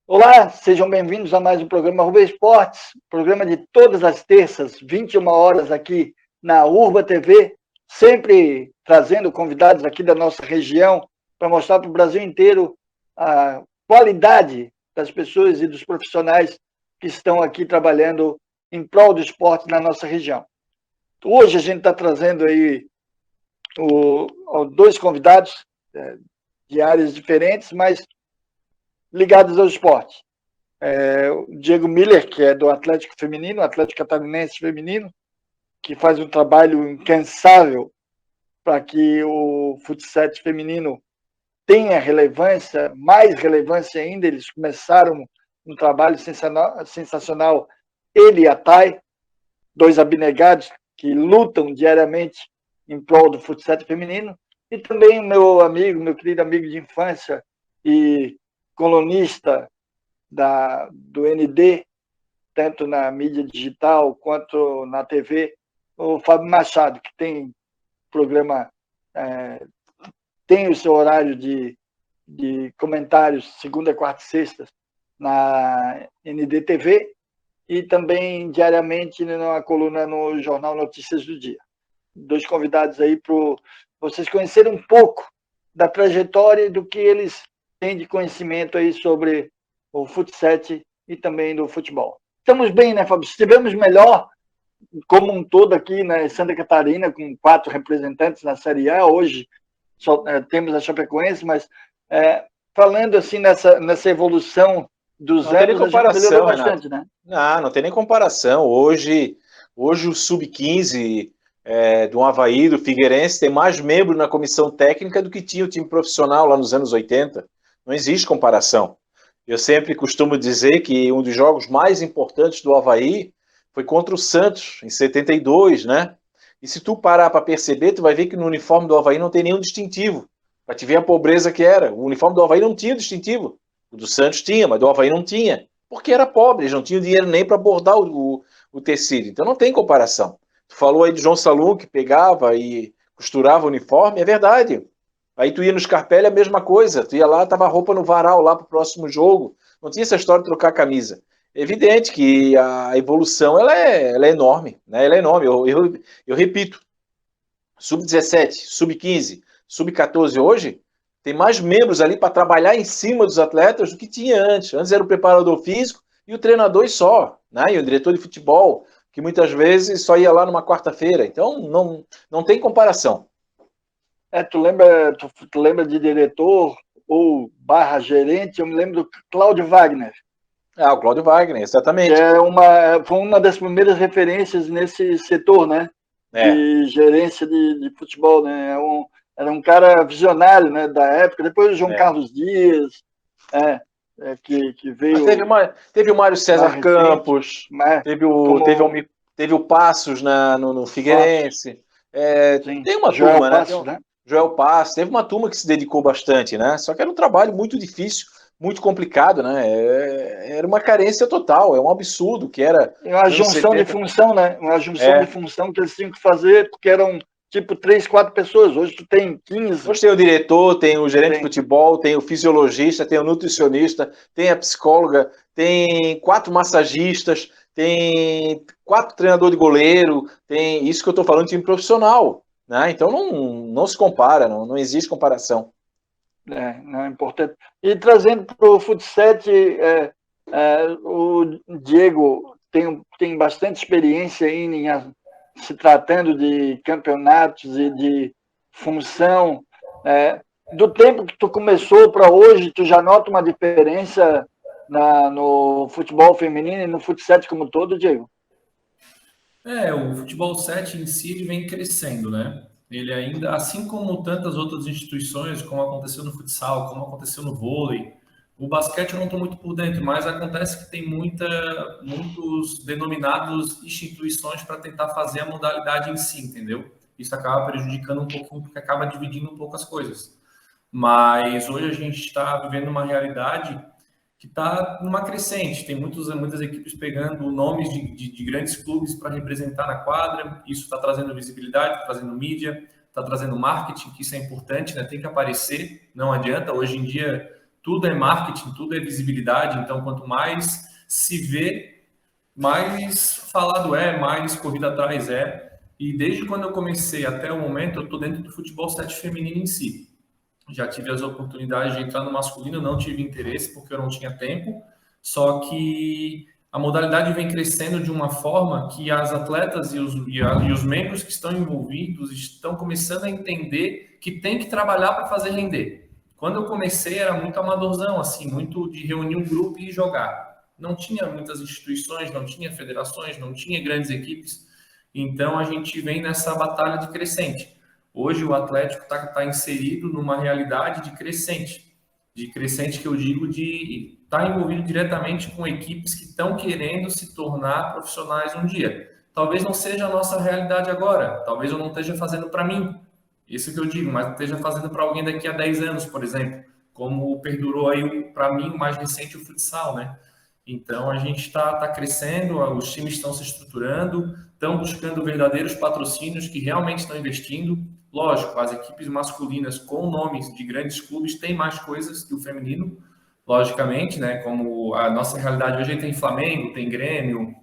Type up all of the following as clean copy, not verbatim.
Olá, sejam bem-vindos a mais um programa Rubem Esportes, programa de todas as terças, 21 horas aqui na Urba TV, sempre trazendo convidados aqui da nossa região para mostrar para o Brasil inteiro a qualidade das pessoas e dos profissionais que estão aqui trabalhando em prol do esporte na nossa região. Hoje a gente está trazendo aí dois convidados de áreas diferentes, mas ligados ao esporte. O Diego Miller, que é do Atlético Feminino, Atlético Catarinense Feminino, que faz um trabalho incansável para que o futsal feminino tenha relevância, mais relevância ainda. Eles começaram um trabalho sensacional, ele e a Thay, dois abnegados que lutam diariamente em prol do futsal feminino, e também meu querido amigo de infância e colunista do ND, tanto na mídia digital quanto na TV, o Fábio Machado, que tem programa, tem o seu horário de comentários segunda, quarta e sexta na NDTV e também diariamente numa coluna no Jornal Notícias do Dia. Dois convidados aí para vocês conhecerem um pouco da trajetória e do que eles têm de conhecimento aí sobre o futsal e também do futebol. Estamos bem, né, Fábio? Estivemos melhor como um todo aqui na Santa Catarina, com 4 representantes na Série A. Hoje só temos a Chapecoense, mas falando assim nessa evolução dos Não tem nem anos, a gente melhorou comparação, Renato. bastante, né? Não tem nem comparação. Hoje o Sub-15 do Avaí, do Figueirense, tem mais membros na comissão técnica do que tinha o time profissional lá nos anos 80. Não existe comparação. Eu sempre costumo dizer que um dos jogos mais importantes do Avaí foi contra o Santos, em 72, né? E se tu parar para perceber, tu vai ver que no uniforme do Avaí não tem nenhum distintivo. Para te ver a pobreza que era. O uniforme do Avaí não tinha distintivo. O do Santos tinha, mas do Avaí não tinha. Porque era pobre, eles não tinham dinheiro nem para bordar o tecido. Então não tem comparação. Tu falou aí de João Salum, que pegava e costurava o uniforme, é verdade. Aí tu ia no Scarpelli, a mesma coisa. Tu ia lá, tava a roupa no varal lá pro próximo jogo. Não tinha essa história de trocar camisa. É evidente que a evolução ela é enorme, né? Ela é enorme. Eu repito, sub-17, sub-15, sub-14 hoje tem mais membros ali para trabalhar em cima dos atletas do que tinha antes. Antes era o preparador físico e o treinador e só, né? E o diretor de futebol, que muitas vezes só ia lá numa quarta-feira. Então não tem comparação. Tu lembra de diretor ou barra gerente? Eu me lembro do Cláudio Wagner, Ah, o Cláudio Wagner, que exatamente. foi uma das primeiras referências nesse setor, né? É, De gerência de futebol, né? Era um cara visionário, né? Da época. Depois o João é. Carlos Dias, que Mas veio teve o Mário mais César recente, Campos, mas teve o, teve o, como teve o Passos no Passos, Figueirense. É, sim, tem uma Joel turma, né? Passos, né? Joel Passos, teve uma turma que se dedicou bastante, né? Só que era um trabalho muito difícil, muito complicado, né? Era uma carência total, é um absurdo que era É uma anos junção de 70. função, né? Uma junção de É, função que eles tinham que fazer, porque eram tipo 3, 4 pessoas. Hoje tu tem 15, hoje tem o diretor, tem o gerente de tem. futebol, tem o fisiologista, tem o nutricionista, tem a psicóloga, tem 4 massagistas, tem 4 treinadores de goleiro, tem isso que eu estou falando de time profissional, né? Então não se compara, não existe comparação. Não é importante. E trazendo para o futsal, o Diego tem bastante experiência se tratando de campeonatos e de função. Do tempo que tu começou para hoje, tu já nota uma diferença no futebol feminino e no futsal como um todo, Diego? O futebol 7 em si ele vem crescendo, né? Ele ainda, assim como tantas outras instituições, como aconteceu no futsal, como aconteceu no vôlei, o basquete eu não estou muito por dentro, mas acontece que tem muitos denominados instituições para tentar fazer a modalidade em si, entendeu? Isso acaba prejudicando um pouquinho, porque acaba dividindo um pouco as coisas. Mas hoje a gente está vivendo uma realidade que está numa crescente. Tem muitas equipes pegando nomes de grandes clubes para representar na quadra. Isso está trazendo visibilidade, está trazendo mídia, está trazendo marketing, que isso é importante, né? Tem que aparecer, não adianta. Hoje em dia, tudo é marketing, tudo é visibilidade, então quanto mais se vê, mais falado é, mais corrida atrás é. E desde quando eu comecei até o momento, eu estou dentro do futebol 7 feminino em si. Já tive as oportunidades de entrar no masculino, não tive interesse porque eu não tinha tempo, só que a modalidade vem crescendo de uma forma que as atletas e os membros que estão envolvidos estão começando a entender que tem que trabalhar para fazer render. Quando eu comecei era muito amadorzão, assim, muito de reunir um grupo e jogar. Não tinha muitas instituições, não tinha federações, não tinha grandes equipes, então a gente vem nessa batalha de crescente. Hoje o Atlético está inserido numa realidade de crescente que eu digo de estar envolvido diretamente com equipes que estão querendo se tornar profissionais um dia. Talvez não seja a nossa realidade agora, talvez eu não esteja fazendo para mim, isso que eu digo, mas esteja fazendo para alguém daqui a 10 anos, por exemplo, como perdurou aí para mim o mais recente, o futsal, né? Então a gente está crescendo, os times estão se estruturando, estão buscando verdadeiros patrocínios que realmente estão investindo. Lógico, as equipes masculinas com nomes de grandes clubes têm mais coisas que o feminino, logicamente, né? Como a nossa realidade hoje tem Flamengo, tem Grêmio,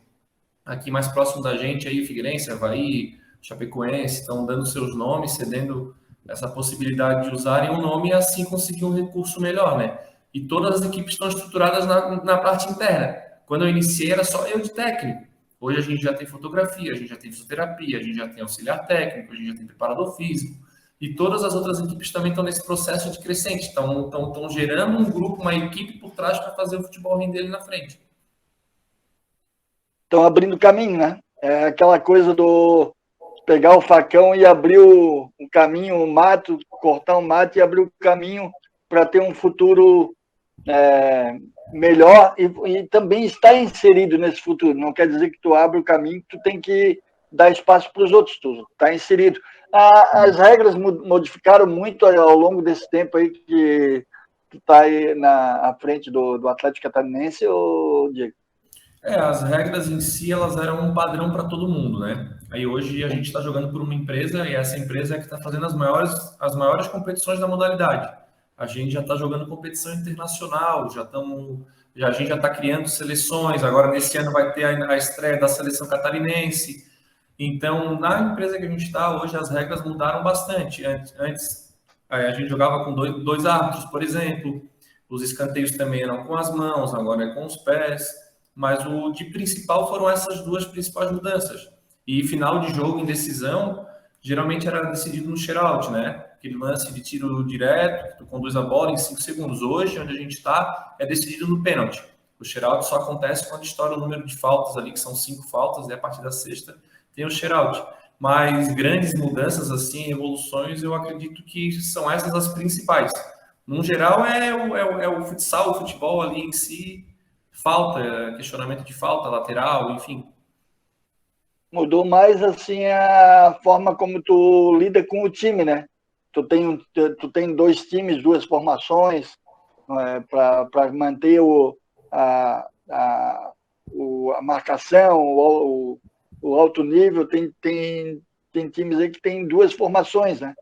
aqui mais próximo da gente aí Figueirense, Avaí, Chapecoense, estão dando seus nomes, cedendo essa possibilidade de usarem o nome e assim conseguir um recurso melhor, né? E todas as equipes estão estruturadas na parte interna. Quando eu iniciei era só eu de técnico. Hoje a gente já tem fotografia, a gente já tem fisioterapia, a gente já tem auxiliar técnico, a gente já tem preparador físico. E todas as outras equipes também estão nesse processo de crescente. Estão gerando um grupo, uma equipe por trás para fazer o futebol render ali na frente. Estão abrindo caminho, né? É aquela coisa do pegar o facão e abrir o caminho, o mato, cortar o mato e abrir o caminho para ter um futuro melhor e também está inserido nesse futuro. Não quer dizer que tu abre o caminho, que tu tem que dar espaço para os outros, tu está inserido. As regras modificaram muito ao longo desse tempo aí que tu está aí à frente do Atlético Catarinense, ou Diego? As regras em si, elas eram um padrão para todo mundo, né? Aí hoje a gente está jogando por uma empresa e essa empresa é que está fazendo as maiores competições da modalidade. A gente já está jogando competição internacional, a gente já está criando seleções, agora nesse ano vai ter a estreia da seleção catarinense. Então, na empresa que a gente está hoje, as regras mudaram bastante. Antes a gente jogava com dois árbitros, por exemplo, os escanteios também eram com as mãos, agora é com os pés. Mas o de principal foram essas duas principais mudanças. E final de jogo em decisão, geralmente era decidido no shootout, né? Aquele lance de tiro direto, que tu conduz a bola em 5 segundos. Hoje, onde a gente está, é decidido no pênalti. O shootout só acontece quando estoura o número de faltas ali, que são 5 faltas, e a partir da sexta tem o shootout. Mas grandes mudanças, assim, evoluções, eu acredito que são essas as principais. No geral, é o futsal, o futebol ali em si, falta, questionamento de falta, lateral, enfim. Mudou mais assim a forma como tu lida com o time, né? Tu tem 2 times, 2 formações para manter a marcação, o alto nível. Tem times aí que tem 2 formações, né?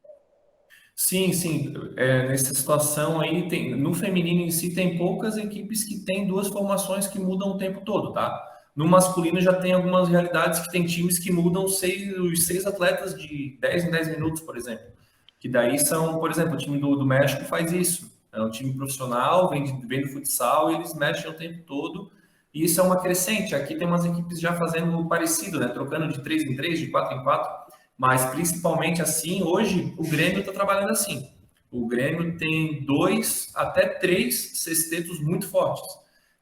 Sim. Nessa situação aí, no feminino em si, tem poucas equipes que têm 2 formações que mudam o tempo todo, tá? No masculino já tem algumas realidades que tem times que mudam os 6 atletas de 10 em 10 minutos, por exemplo. Que daí são, por exemplo, o time do México faz isso. É um time profissional, vem do futsal e eles mexem o tempo todo. E isso é uma crescente. Aqui tem umas equipes já fazendo parecido, né? Trocando de 3 em 3, de 4 em 4. Mas principalmente assim, hoje o Grêmio está trabalhando assim. O Grêmio tem 2 até 3 sextetos muito fortes.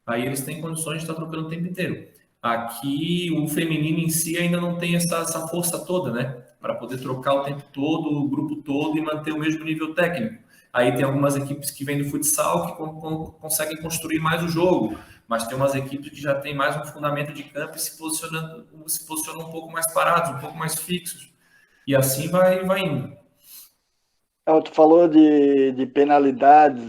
Aí eles têm condições de estar trocando o tempo inteiro. Aqui o feminino em si ainda não tem essa força toda, né? Para poder trocar o tempo todo, o grupo todo e manter o mesmo nível técnico. Aí tem algumas equipes que vêm do futsal que conseguem construir mais o jogo, mas tem umas equipes que já têm mais um fundamento de campo e se posicionam um pouco mais parados, um pouco mais fixos. E assim vai indo. Tu falou de penalidades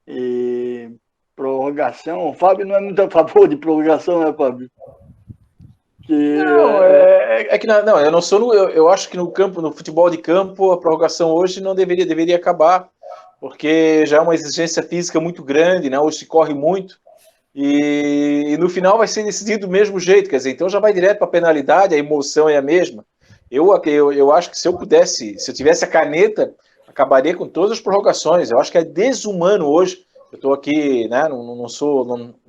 e prorrogação. O Fábio não é muito a favor de prorrogação, né, Fábio? Não, eu não sou eu acho que no futebol de campo, a prorrogação hoje não deveria acabar, porque já é uma exigência física muito grande, né? Hoje se corre muito, e no final vai ser decidido do mesmo jeito, quer dizer, então já vai direto para a penalidade, a emoção é a mesma. Eu acho que se eu tivesse a caneta, acabaria com todas as prorrogações. Eu acho que é desumano hoje. Eu estou aqui, né? Não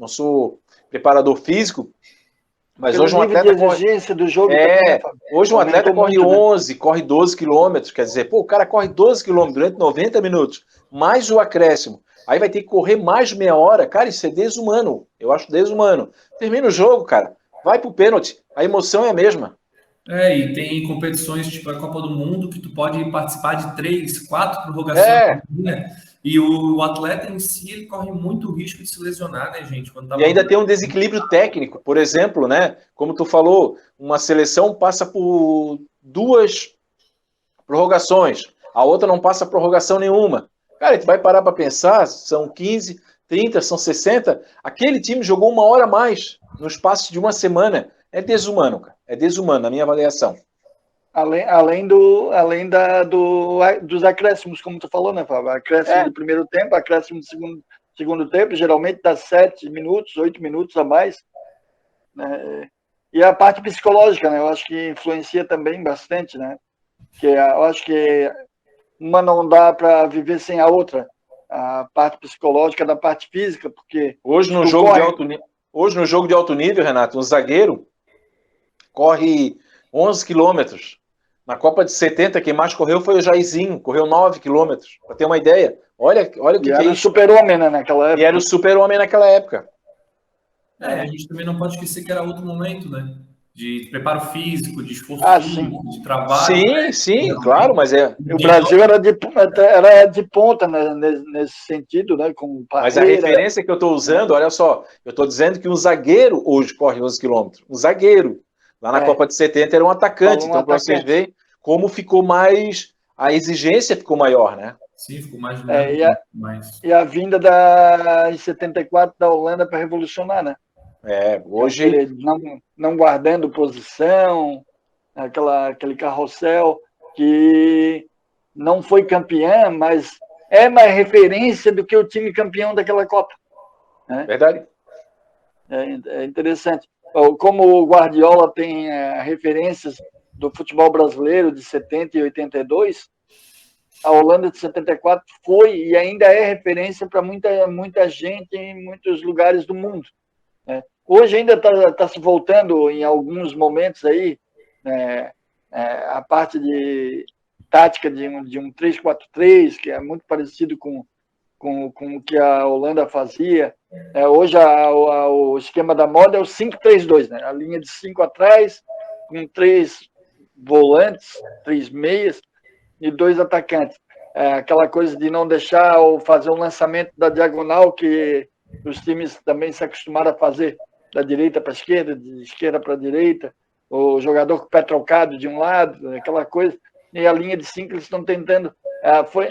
sou preparador físico, mas Pelo hoje um nível atleta de exigência do jogo também, né, Fábio? hoje um atleta Aumentou corre muito, né? 11, corre 12 quilômetros, quer dizer, pô, o cara corre 12 quilômetros durante 90 minutos, mais o acréscimo. Aí vai ter que correr mais meia hora. Cara, isso é desumano. Eu acho desumano. Termina o jogo, cara. Vai pro pênalti. A emoção é a mesma. E tem competições tipo a Copa do Mundo que tu pode participar de 3, 4 prorrogações, É, né? E o atleta em si ele corre muito risco de se lesionar, né, gente? Quando e ainda tem um desequilíbrio técnico. Por exemplo, né? Como tu falou, uma seleção passa por 2 prorrogações, a outra não passa prorrogação nenhuma. Cara, tu vai parar para pensar, são 15, 30, são 60. Aquele time jogou 1 hora a mais no espaço de uma semana. É desumano, cara. É desumano, na minha avaliação. Dos acréscimos, como tu falou, né, Fábio? Acréscimo do primeiro tempo, acréscimo do segundo tempo, geralmente dá 7 minutos, 8 minutos a mais. Né? E a parte psicológica, né? Eu acho que influencia também bastante, né? Que eu acho que uma não dá para viver sem a outra. A parte psicológica da parte física, porque hoje no jogo de alto nível, Renato, um zagueiro corre 11 quilômetros. Na Copa de 70, quem mais correu foi o Jairzinho, correu 9 quilômetros. Para ter uma ideia. Olha o que é era isso. O super-homem, né, naquela época. E era o super-homem naquela época. A gente também não pode esquecer que era outro momento, né? De preparo físico, de esforço físico, de trabalho. Sim, claro, mas é. O Brasil era de ponta, né, nesse sentido, né? Com mas a referência que eu estou usando, olha só, eu estou dizendo que um zagueiro hoje corre 11 quilômetros. Um zagueiro. Lá na Copa de 70 era um atacante. Então, para vocês verem como ficou mais. A exigência ficou maior, né? Sim, ficou mais. E a vinda em 74 da Holanda para revolucionar, né? Hoje. Não guardando posição, aquele carrossel que não foi campeã, mas é mais referência do que o time campeão daquela Copa. Né? Verdade. É interessante. Como o Guardiola tem referências do futebol brasileiro de 70 e 82, a Holanda de 74 foi e ainda é referência para muita gente em muitos lugares do mundo. Né? Hoje ainda está se voltando em alguns momentos aí a parte de tática de um 3-4-3, que é muito parecido com o que a Holanda fazia. Hoje o esquema da moda é o 5-3-2, né? A linha de 5 atrás, com 3 volantes, 3 meias e 2 atacantes. Aquela coisa de não deixar ou fazer um lançamento da diagonal que os times também se acostumaram a fazer, da direita para a esquerda, de esquerda para a direita, o jogador com o pé trocado de um lado, aquela coisa. E a linha de 5 eles estão tentando.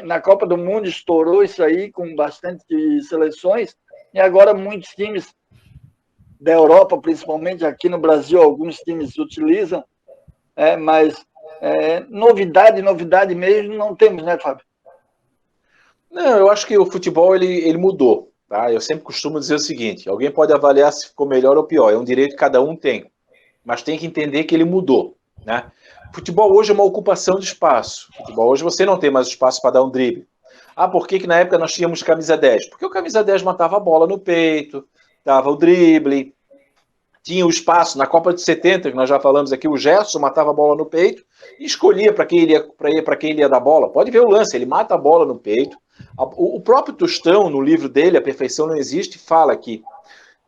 Na Copa do Mundo estourou isso aí com bastante seleções, e agora muitos times da Europa, principalmente aqui no Brasil, alguns times utilizam, mas novidade mesmo não temos, né, Fábio? Não, eu acho que o futebol ele mudou. Tá? Eu sempre costumo dizer o seguinte: alguém pode avaliar se ficou melhor ou pior, é um direito que cada um tem, mas tem que entender que ele mudou. Né? Futebol hoje é uma ocupação de espaço. Futebol hoje você não tem mais espaço para dar um drible. Por que na época nós tínhamos camisa 10? Porque o camisa 10 matava a bola no peito, dava o drible, tinha o espaço. Na Copa de 70, que nós já falamos aqui, o Gerson matava a bola no peito e escolhia para quem ele ia dar bola. Pode ver o lance, ele mata a bola no peito. O próprio Tostão, no livro dele, A Perfeição Não Existe, fala que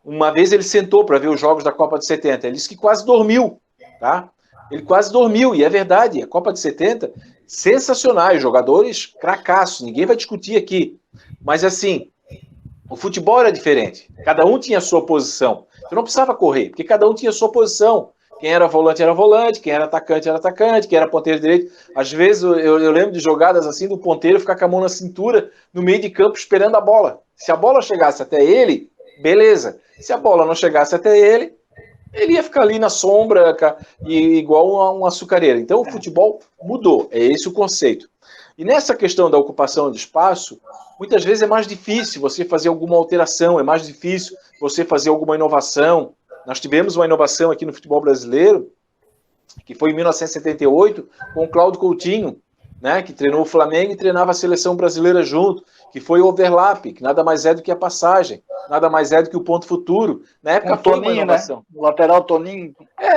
uma vez ele sentou para ver os jogos da Copa de 70. Ele disse que quase dormiu, tá? Ele quase dormiu, e é verdade. A Copa de 70, sensacionais, jogadores cracassos, ninguém vai discutir aqui. Mas assim, o futebol era diferente. Cada um tinha a sua posição. Você não precisava correr, porque cada um tinha a sua posição. Quem era volante, quem era atacante, quem era ponteiro direito. Às vezes eu lembro de jogadas assim do ponteiro ficar com a mão na cintura, no meio de campo, esperando a bola. Se a bola chegasse até ele, beleza. Se a bola não chegasse até ele, ele ia ficar ali na sombra, igual a um açucareiro. Então o futebol mudou, é esse o conceito. E nessa questão da ocupação de espaço, muitas vezes é mais difícil você fazer alguma alteração, é mais difícil você fazer alguma inovação. Nós tivemos uma inovação aqui no futebol brasileiro, que foi em 1978, com o Cláudio Coutinho, né, que treinou o Flamengo e treinava a seleção brasileira junto, que foi o overlap, que nada mais é do que a passagem, nada mais é do que o ponto futuro. Na época foi uma inovação. Né? O lateral Toninho.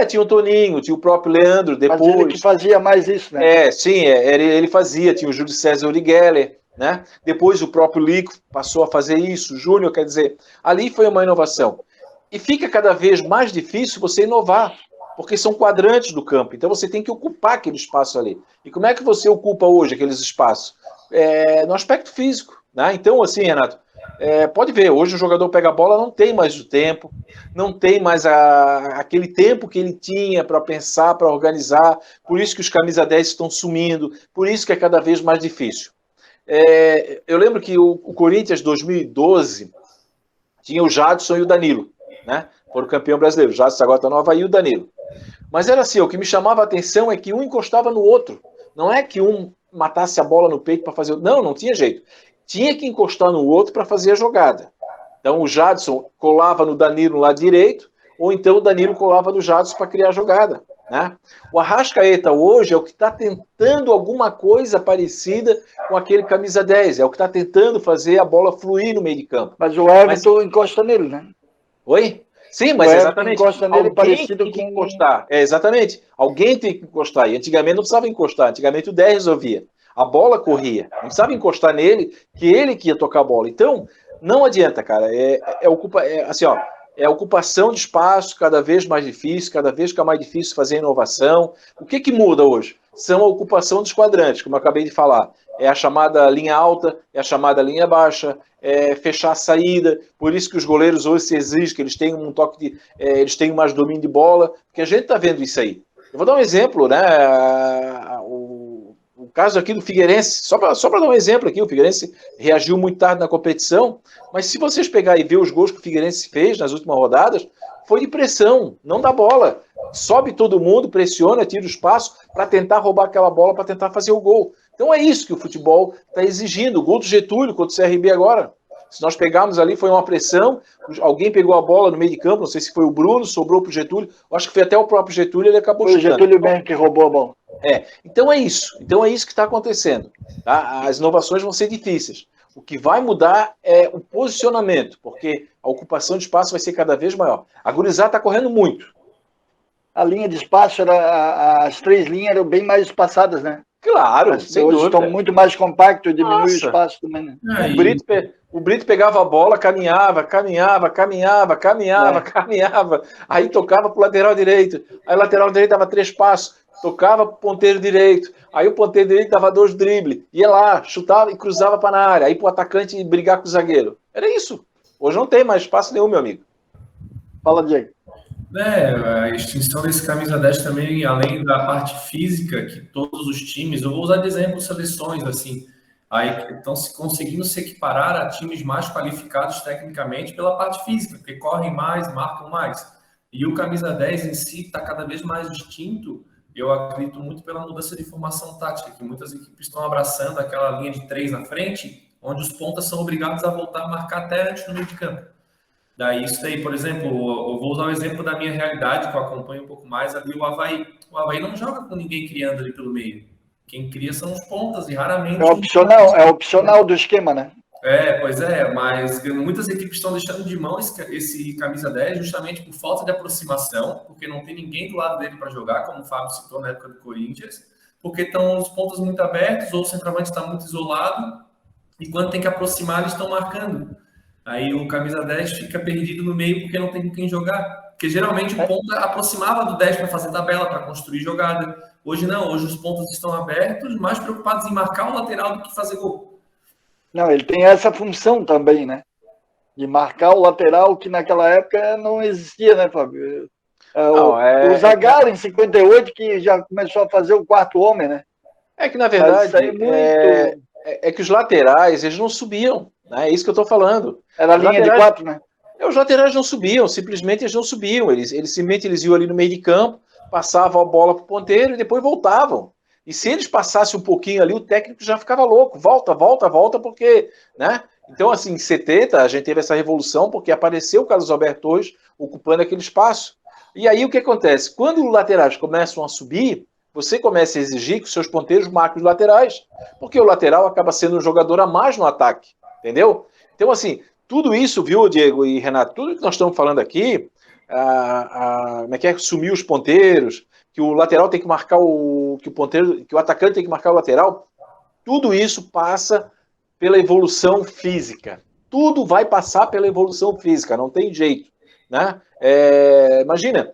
Tinha o Toninho, tinha o próprio Leandro, depois... Mas ele que fazia mais isso, né? Ele fazia, tinha o Júlio César Urigeller, né? Depois o próprio Lico passou a fazer isso, o Júnior, quer dizer, ali foi uma inovação. E fica cada vez mais difícil você inovar, porque são quadrantes do campo, então você tem que ocupar aquele espaço ali. E como é que você ocupa hoje aqueles espaços? No aspecto físico, né? Então, assim, Renato, pode ver, hoje o jogador pega a bola, não tem mais o tempo, não tem mais aquele tempo que ele tinha para pensar, para organizar, por isso que os camisa 10 estão sumindo, por isso que é cada vez mais difícil. Eu lembro que o Corinthians 2012 tinha o Jadson e o Danilo, né? Foram campeão brasileiro, o Jadson agora está no Avaí e o Danilo. Mas era assim, o que me chamava a atenção é que um encostava no outro, não é que um matasse a bola no peito para fazer... Não tinha jeito. Tinha que encostar no outro para fazer a jogada. Então o Jadson colava no Danilo no lado direito, ou então o Danilo colava no Jadson para criar a jogada, né? O Arrascaeta hoje é o que está tentando alguma coisa parecida com aquele camisa 10, é o que está tentando fazer a bola fluir no meio de campo. Mas o Everton encosta nele, né? Oi? Sim, mas exatamente. Encosta nele parecido tem que encostar. Exatamente. Alguém tem que encostar. E antigamente não precisava encostar. Antigamente o 10 resolvia. A bola corria. Não precisava encostar nele, que ele que ia tocar a bola. Então, não adianta, cara. É ocupação de espaço cada vez mais difícil, cada vez fica mais difícil fazer inovação. O que muda hoje? São a ocupação dos quadrantes, como eu acabei de falar. É a chamada linha alta, é a chamada linha baixa, é fechar a saída. Por isso que os goleiros hoje se exigem que eles tenham um toque de... eles tenham mais domínio de bola, porque a gente está vendo isso aí. Eu vou dar um exemplo, né? O caso aqui do Figueirense, só para dar um exemplo aqui, o Figueirense reagiu muito tarde na competição, mas se vocês pegarem e ver os gols que o Figueirense fez nas últimas rodadas, foi de pressão, não dá bola. Sobe todo mundo, pressiona, tira o espaço para tentar roubar aquela bola, para tentar fazer o gol. Então é isso que o futebol está exigindo. O gol do Getúlio contra o CRB agora. Se nós pegarmos ali, foi uma pressão, alguém pegou a bola no meio de campo, não sei se foi o Bruno, sobrou para o Getúlio, acho que foi até o próprio Getúlio, ele acabou chutando. Foi o Getúlio mesmo que roubou a bola. Então é isso que está acontecendo. Tá? As inovações vão ser difíceis. O que vai mudar é o posicionamento, porque a ocupação de espaço vai ser cada vez maior. A gurizada está correndo muito. A linha de espaço, as três linhas eram bem mais espaçadas, né? Claro, sem hoje dúvida. Estão muito mais compactos, diminui o espaço também, né? O Brito pegava a bola, caminhava. Aí tocava para o lateral direito. Aí o lateral direito dava 3 passos. Tocava para o ponteiro direito. Aí o ponteiro direito dava 2 dribles. Ia lá, chutava e cruzava para na área. Aí para o atacante brigar com o zagueiro. Era isso. Hoje não tem mais espaço nenhum, meu amigo. Fala, Diego. A extinção desse camisa 10 também, além da parte física, que todos os times, eu vou usar de exemplo seleções, assim, aí estão conseguindo se equiparar a times mais qualificados tecnicamente pela parte física, porque correm mais, marcam mais. E o camisa 10 em si está cada vez mais distinto, eu acredito muito pela mudança de formação tática, que muitas equipes estão abraçando aquela linha de 3 na frente, onde os pontas são obrigados a voltar a marcar até antes no meio de campo. Daí, isso daí, por exemplo, eu vou usar o exemplo da minha realidade, que eu acompanho um pouco mais, ali o Avaí. O Avaí não joga com ninguém criando ali pelo meio. Quem cria são os pontas, e raramente... É opcional do esquema, né? Pois é, mas muitas equipes estão deixando de mão esse camisa 10 justamente por falta de aproximação, porque não tem ninguém do lado dele para jogar, como o Fábio citou na época do Corinthians, porque estão os pontos muito abertos, ou o centroavante está muito isolado, e quando tem que aproximar, eles estão marcando. Aí o camisa 10 fica perdido no meio porque não tem com quem jogar. Porque geralmente o ponta aproximava do 10 para fazer tabela, para construir jogada. Hoje não, hoje os pontos estão abertos, mais preocupados em marcar o lateral do que fazer gol. Não, ele tem essa função também, né? De marcar o lateral, que naquela época não existia, né, Fábio? O Zagallo, em 58, que já começou a fazer o 4º homem, né? É que, na verdade, que os laterais, eles não subiam. É isso que eu estou falando. Era a linha de 4, né? Os laterais não subiam, simplesmente eles não subiam. Eles iam ali no meio de campo, passavam a bola para o ponteiro e depois voltavam. E se eles passassem um pouquinho ali, o técnico já ficava louco. Volta, porque, né? Então, assim, em 70, a gente teve essa revolução porque apareceu o Carlos Alberto Torres ocupando aquele espaço. E aí o que acontece? Quando os laterais começam a subir, você começa a exigir que os seus ponteiros marquem os laterais, porque o lateral acaba sendo um jogador a mais no ataque, entendeu? Então, assim, tudo isso, viu, Diego e Renato, tudo que nós estamos falando aqui, como é que sumir os ponteiros, que o lateral tem que marcar que o atacante tem que marcar o lateral, tudo isso passa pela evolução física. Tudo vai passar pela evolução física, não tem jeito, né? Imagina,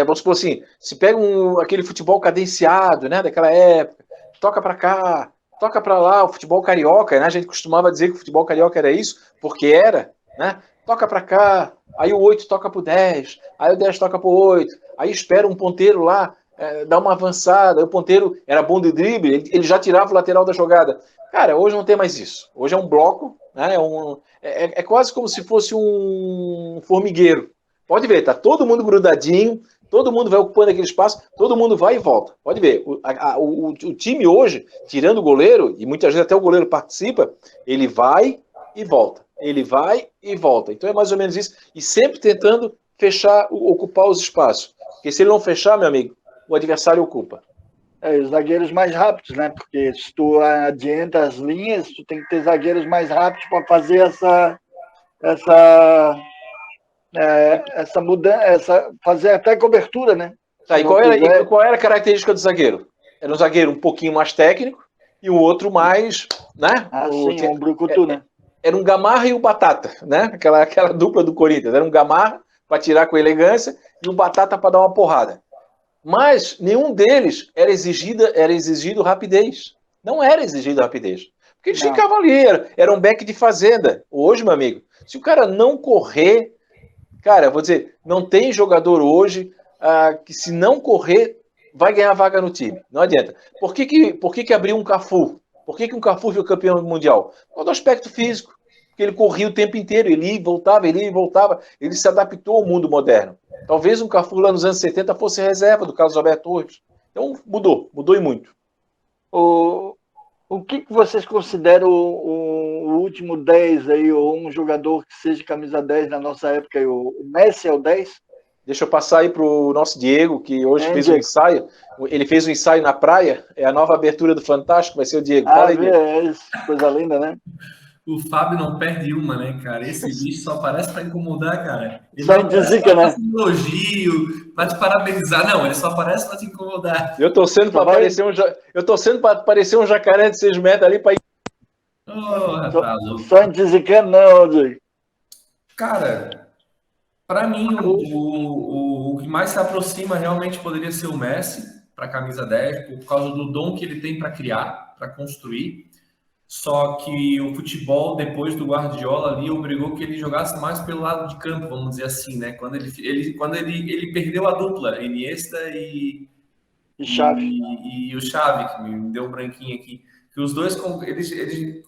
vamos supor assim, se pega aquele futebol cadenciado, né, daquela época, toca para cá, toca para lá, o futebol carioca, né, a gente costumava dizer que o futebol carioca era isso, porque era, né, toca para cá, aí o 8 toca pro 10, aí o 10 toca pro 8, aí espera um ponteiro lá, dá uma avançada, aí o ponteiro era bom de drible, ele já tirava o lateral da jogada. Cara, hoje não tem mais isso, hoje é um bloco, né, é quase como se fosse um formigueiro. Pode ver, tá todo mundo grudadinho, todo mundo vai ocupando aquele espaço, todo mundo vai e volta. Pode ver, o time hoje, tirando o goleiro, e muitas vezes até o goleiro participa, ele vai e volta. Ele vai e volta. Então é mais ou menos isso. E sempre tentando ocupar os espaços. Porque se ele não fechar, meu amigo, o adversário ocupa. Os zagueiros mais rápidos, né? Porque se tu adianta as linhas, tu tem que ter zagueiros mais rápidos para fazer essa mudança, fazer até cobertura, né? Tá, e qual era a característica do zagueiro? Era um zagueiro um pouquinho mais técnico e o outro mais, né? Sim, um brucutu, né? Era um Gamarra e o Batata, né? Aquela dupla do Corinthians. Era um Gamarra para tirar com elegância e um Batata para dar uma porrada. Mas nenhum deles era exigido rapidez. Não era exigido rapidez. Porque eles ficavam ali, era um back de fazenda. Hoje, meu amigo, se o cara não correr, cara, vou dizer, não tem jogador hoje que se não correr, vai ganhar vaga no time. Não adianta. Por que abriu um Cafu? Por que um Cafu foi campeão mundial? Por causa do aspecto físico. Porque ele corria o tempo inteiro, ele ia e voltava, ele se adaptou ao mundo moderno. Talvez um Cafu lá nos anos 70 fosse reserva do Carlos Alberto Torres. Então mudou e muito. O que vocês consideram o último 10 aí, ou um jogador que seja camisa 10 na nossa época? O Messi é o 10? Deixa eu passar aí para o nosso Diego, que hoje fez um ensaio. Ele fez um ensaio na praia, é a nova abertura do Fantástico, vai ser o Diego. Fala aí, Diego. Coisa linda, né? O Fábio não perde uma, né, cara? Esse bicho só aparece para incomodar, cara. Ele só indica, né? Elogio, para te parabenizar. Não, ele só aparece para te incomodar. Eu torcendo para aparecer um jacaré de 6 metros ali para ir. Só indicando, não, Diego. Cara, para mim, o que mais se aproxima realmente poderia ser o Messi, para a camisa 10, por causa do dom que ele tem para criar, para construir. Só que o futebol, depois do Guardiola ali, obrigou que ele jogasse mais pelo lado de campo, vamos dizer assim, né? Quando ele perdeu a dupla, Iniesta e Xavi. E o Xavi, que me deu um branquinho aqui. Que os dois,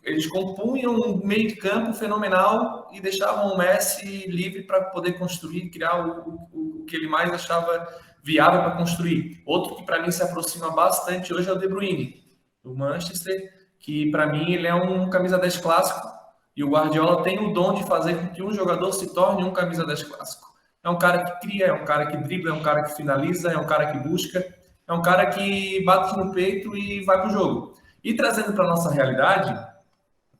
eles compunham um meio de campo fenomenal e deixavam o Messi livre para poder construir, criar o que ele mais achava viável para construir. Outro que para mim se aproxima bastante hoje é o De Bruyne, do Manchester, que para mim ele é um camisa 10 clássico, e o Guardiola tem o dom de fazer com que um jogador se torne um camisa 10 clássico. É um cara que cria, é um cara que dribla, é um cara que finaliza, é um cara que busca, é um cara que bate no peito e vai pro jogo. E trazendo para a nossa realidade,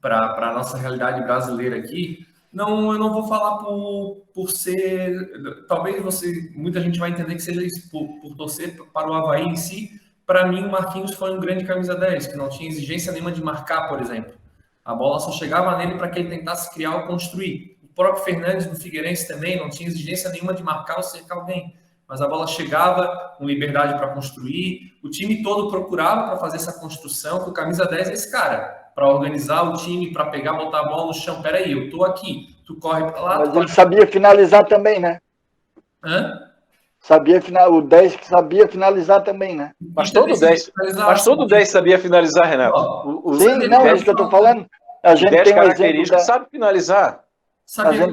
para a nossa realidade brasileira aqui, eu não vou falar por ser... Talvez muita gente vai entender que seja isso, por torcer para o Avaí em si. Para mim, o Marquinhos foi um grande camisa 10, que não tinha exigência nenhuma de marcar, por exemplo. A bola só chegava nele para que ele tentasse criar ou construir. O próprio Fernandes no Figueirense também não tinha exigência nenhuma de marcar ou cercar alguém. Mas a bola chegava com liberdade para construir. O time todo procurava para fazer essa construção, que o camisa 10 é esse cara. Para organizar o time, para pegar, botar a bola no chão. Peraí, eu tô aqui. Tu corre para lá. Mas ele sabia finalizar também, né? O 10 que sabia finalizar também, né? Mas todo 10 sabia finalizar, Renato. Sim, não, é isso que eu tô falando. A gente tem um exemplo sabe finalizar. Sabia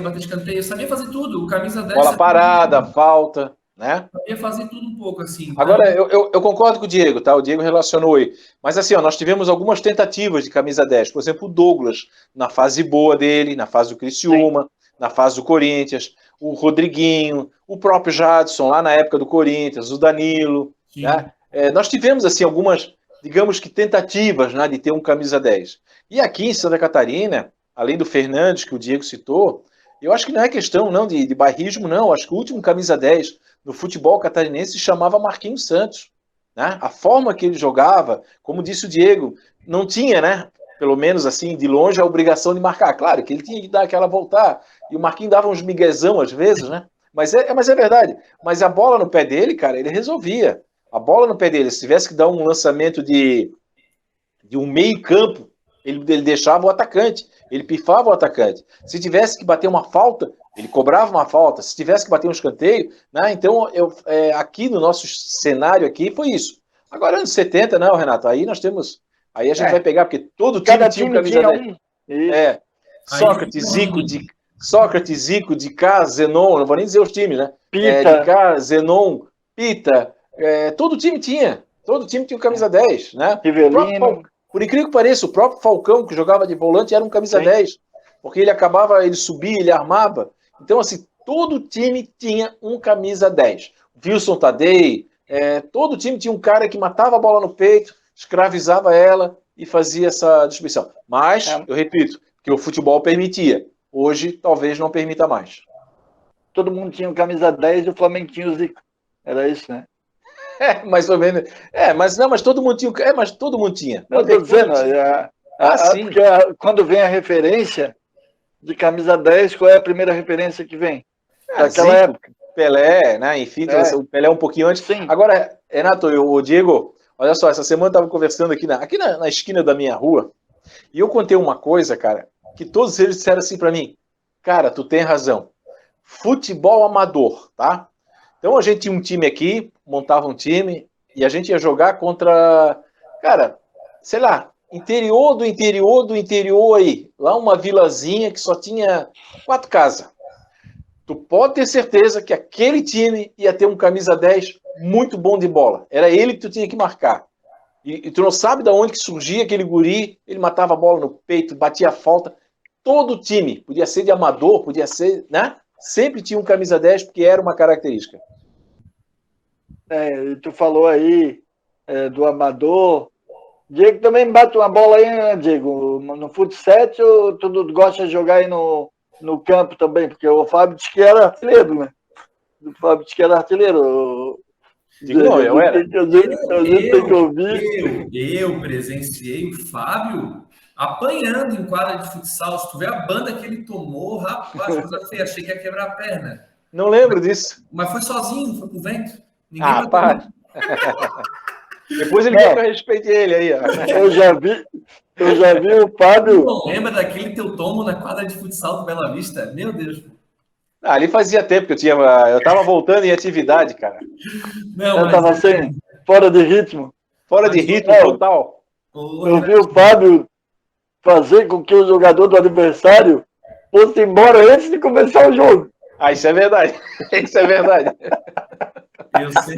bater escanteio, sabia fazer tudo. O camisa 10 bola parada, falta. né? Ia fazer tudo um pouco assim. Agora, eu concordo com o Diego, tá? O Diego relacionou aí. Mas assim, ó, nós tivemos algumas tentativas de camisa 10. Por exemplo, o Douglas, na fase boa dele, na fase do Criciúma, na fase do Corinthians, o Rodriguinho, o próprio Jadson, lá na época do Corinthians, o Danilo, né? Nós tivemos, assim, algumas, digamos que tentativas, né, de ter um camisa 10. E aqui em Santa Catarina, além do Fernandes, que o Diego citou, eu acho que não é questão não de bairrismo, não. Eu acho que o último camisa 10 no futebol catarinense se chamava Marquinhos Santos, né? A forma que ele jogava, como disse o Diego, não tinha, né? Pelo menos assim, de longe, a obrigação de marcar. Claro que ele tinha que dar aquela voltar. E o Marquinhos dava uns miguezão às vezes, né? Mas é verdade. Mas a bola no pé dele, cara, ele resolvia. A bola no pé dele, se tivesse que dar um lançamento de um meio campo, ele deixava o atacante, ele pifava o atacante. Se tivesse que bater uma falta, ele cobrava uma falta. Se tivesse que bater um escanteio, né? Então, aqui no nosso cenário aqui foi isso. Agora, anos 70, não, Renato, aí nós temos... Aí a gente vai pegar, porque todo time tinha um camisa 10. Sócrates, Zico, de Cá, Zenon, não vou nem dizer os times, né? Pita. De Cá, Zenon, Pita, todo time tinha. Todo time tinha um camisa 10, né? Por incrível que pareça, o próprio Falcão, que jogava de volante, era um camisa 10. Porque ele subia, ele armava. Então, assim, todo time tinha um camisa 10. Wilson Tadei, todo time tinha um cara que matava a bola no peito, escravizava ela e fazia essa distribuição. Mas, eu repito, que o futebol permitia. Hoje, talvez não permita mais. Todo mundo tinha um camisa 10 e o Flamengo tinha o Zico. Era isso, né? Mais ou menos. Mas todo mundo tinha. Mas todo mundo tinha. Eu estou dizendo, porque quando vem a referência de camisa 10, qual é a primeira referência que vem? Daquela época. Pelé, né? Enfim, o Pelé um pouquinho antes. Sim. Agora, Renato, o Diego, olha só, essa semana eu estava conversando aqui na esquina da minha rua, e eu contei uma coisa, cara, que todos eles disseram assim para mim: cara, tu tem razão. Futebol amador, tá? Então a gente tinha um time aqui, montava um time, e a gente ia jogar contra, cara, sei lá, interior do interior aí. Lá uma vilazinha que só tinha 4 casas. Tu pode ter certeza que aquele time ia ter um camisa 10 muito bom de bola. Era ele que tu tinha que marcar. E tu não sabe de onde que surgia aquele guri, ele matava a bola no peito, batia a falta. Todo time, podia ser de amador, podia ser, né? Sempre tinha um camisa 10 porque era uma característica. Tu falou aí do amador. Diego também bate uma bola aí, né, Diego? No futsal ou tu gosta de jogar aí no campo também? Porque o Fábio disse que era artilheiro, né? O Fábio disse que era artilheiro. Digo, não, eu era. Eu presenciei o Fábio apanhando em quadra de futsal. Se tu vê a banda que ele tomou, rapaz, coisa feia, achei que ia quebrar a perna. Não lembro disso. Mas foi sozinho, foi pro vento. Ninguém para. Depois ele quer que eu respeite ele aí. Ó. Eu já vi o Fábio. Não lembra daquele teu tombo na quadra de futsal do Bela Vista? Meu Deus. Ali fazia tempo que eu tava voltando em atividade, cara. Não, eu tava fora de ritmo. Fora de ritmo total. Eu vi o Fábio fazer com que o jogador do adversário fosse embora antes de começar o jogo. Isso é verdade. Isso é verdade.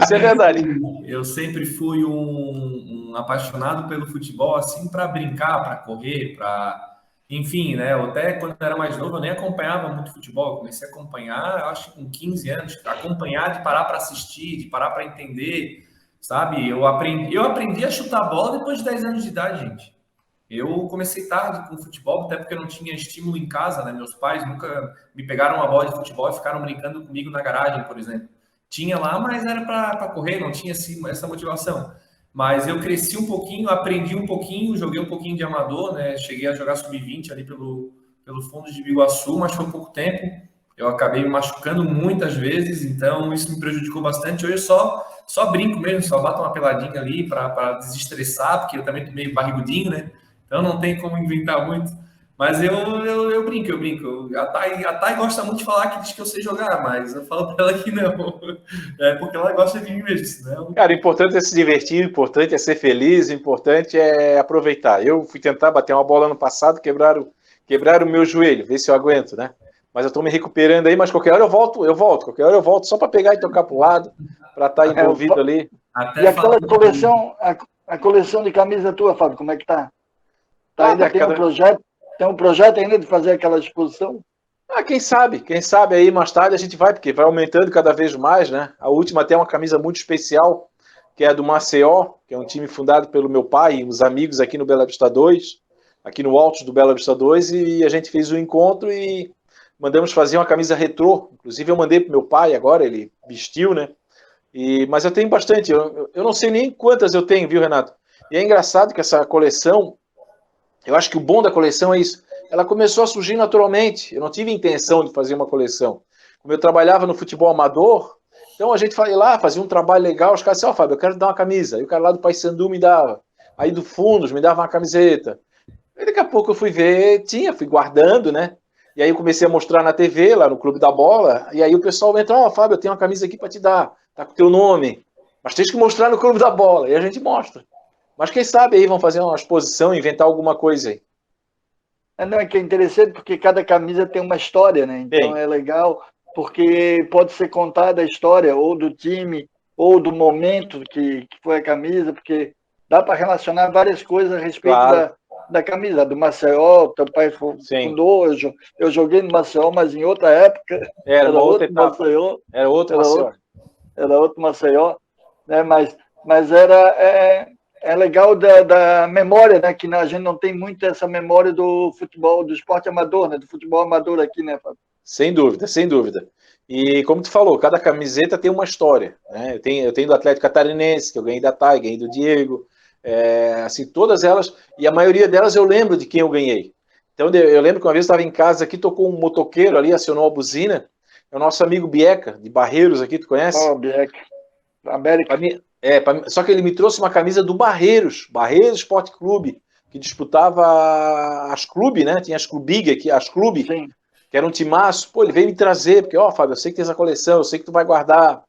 Isso é verdade. Eu sempre fui um apaixonado pelo futebol, assim, para brincar, para correr, para... Enfim, né? Até quando eu era mais novo, eu nem acompanhava muito futebol. Eu comecei a acompanhar, acho que com 15 anos. Acompanhar de parar para assistir, de parar para entender, sabe? Eu aprendi a chutar bola depois de 10 anos de idade, gente. Eu comecei tarde com futebol, até porque eu não tinha estímulo em casa, né? Meus pais nunca me pegaram uma bola de futebol e ficaram brincando comigo na garagem, por exemplo. Tinha lá, mas era para correr, não tinha assim, essa motivação. Mas eu cresci um pouquinho, aprendi um pouquinho, joguei um pouquinho de amador, né? Cheguei a jogar sub-20 ali pelo fundo de Biguaçu, mas foi pouco tempo. Eu acabei me machucando muitas vezes, então isso me prejudicou bastante. Hoje eu só brinco mesmo, só bato uma peladinha ali para desestressar, porque eu também tô meio barrigudinho, né? Então não tem como inventar muito. Mas eu brinco. A Thay gosta muito de falar que diz que eu sei jogar, mas eu falo pra ela que não. É porque ela gosta de mim mesmo, senão... Cara, o importante é se divertir, o importante é ser feliz, o importante é aproveitar. Eu fui tentar bater uma bola no passado, quebrar o meu joelho, ver se eu aguento, né? mas eu estou me recuperando aí, mas qualquer hora qualquer hora eu volto só para pegar e tocar para o lado, para estar envolvido ali. Até E aquela falando coleção, a coleção de camisa tua, Fábio, como é que tá? Ainda tem um projeto ainda de fazer aquela exposição? Quem sabe aí mais tarde a gente vai, porque vai aumentando cada vez mais, né? A última tem uma camisa muito especial, que é a do Maceió, que é um time fundado pelo meu pai e os amigos aqui no Bela Vista 2, aqui no Altos do Bela Vista 2, e a gente fez um encontro e mandamos fazer uma camisa retrô. Inclusive eu mandei pro meu pai agora, ele vestiu, né? Mas eu tenho bastante, eu não sei nem quantas eu tenho, viu, Renato? E é engraçado que essa coleção, eu acho que o bom da coleção é isso, ela começou a surgir naturalmente, eu não tive intenção de fazer uma coleção. Como eu trabalhava no futebol amador, então a gente foi lá, fazia um trabalho legal, os caras diziam, Fábio, eu quero te dar uma camisa. Aí o cara lá do Paysandu me dava, aí do Fundos me dava uma camiseta. Aí daqui a pouco eu fui ver, fui guardando, né? E aí eu comecei a mostrar na TV, lá no Clube da Bola, e aí o pessoal entra, Fábio, eu tenho uma camisa aqui para te dar, tá com o teu nome, mas tens que mostrar no Clube da Bola, e a gente mostra. Mas quem sabe aí vão fazer uma exposição, inventar alguma coisa aí. Não, é que é interessante porque cada camisa tem uma história, né? Então é legal porque pode ser contada a história ou do time ou do momento que foi a camisa, porque dá para relacionar várias coisas a respeito da camisa, do Maceió, teu pai fundou, eu joguei no Maceió, mas em outra época, era outro Maceió. Era outro Maceió, né? Mas é legal da memória, né? Que a gente não tem muito essa memória do futebol, do esporte amador, né? Do futebol amador aqui, né, Fábio? Sem dúvida, sem dúvida. E como tu falou, cada camiseta tem uma história, né? Eu tenho do Atlético Catarinense, que eu ganhei da Thay, ganhei do Diego, assim, todas elas, e a maioria delas eu lembro de quem eu ganhei. Então eu lembro que uma vez eu estava em casa aqui, tocou um motoqueiro ali, acionou a buzina, é o nosso amigo Bieca, de Barreiros aqui, tu conhece? Bieca, América. Só que ele me trouxe uma camisa do Barreiros Esporte Clube, que disputava as clube, né? Tinha as clubig aqui, as clube, Sim. Que era um timaço. Pô, ele veio me trazer, porque, Fábio, eu sei que tem essa coleção, eu sei que tu vai guardar.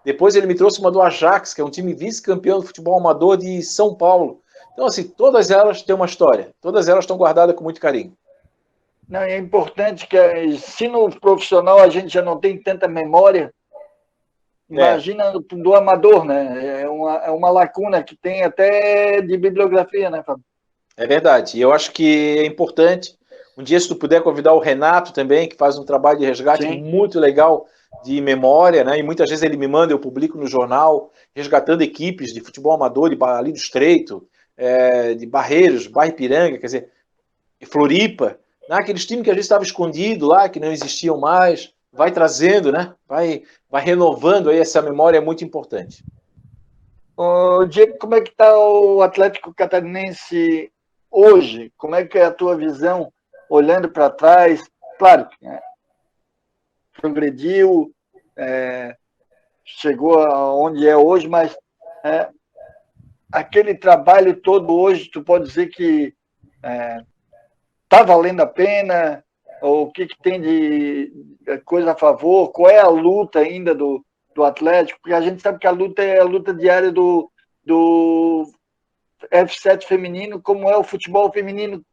Depois ele me trouxe uma do Ajax, que é um time vice-campeão do futebol amador de São Paulo. Então, assim, todas elas têm uma história. Todas elas estão guardadas com muito carinho. Não, é importante que, se no profissional a gente já não tem tanta memória, imagina do amador, né? É uma lacuna que tem até de bibliografia, né, Fábio? É verdade. E eu acho que é importante. Um dia, se tu puder convidar o Renato também, que faz um trabalho de resgate muito legal de memória, né? E muitas vezes ele me manda, eu publico no jornal, resgatando equipes de futebol amador ali do Estreito, de Barreiros, Bairro Ipiranga, quer dizer, Floripa, né? Aqueles times que a gente estava escondido lá, que não existiam mais, vai trazendo, né? Vai renovando aí essa memória, é muito importante. Diego, como é que está o Atlético Catarinense hoje? Como é que é a tua visão, olhando para trás? Claro, progrediu, chegou aonde é hoje, mas aquele trabalho todo hoje, tu pode dizer que está valendo a pena? Ou o que tem de coisa a favor? Qual é a luta ainda do Atlético? Porque a gente sabe que a luta é a luta diária do F7 feminino, como é o futebol feminino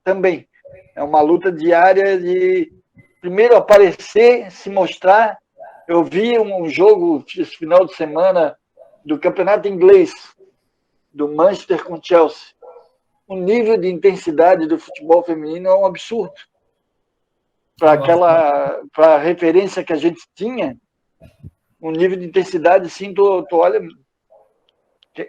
também. É uma luta diária de primeiro aparecer, se mostrar. Eu vi um jogo esse final de semana do campeonato inglês, do Manchester com Chelsea. O nível de intensidade do futebol feminino é um absurdo. Para a referência que a gente tinha, um nível de intensidade, sim, tu olha,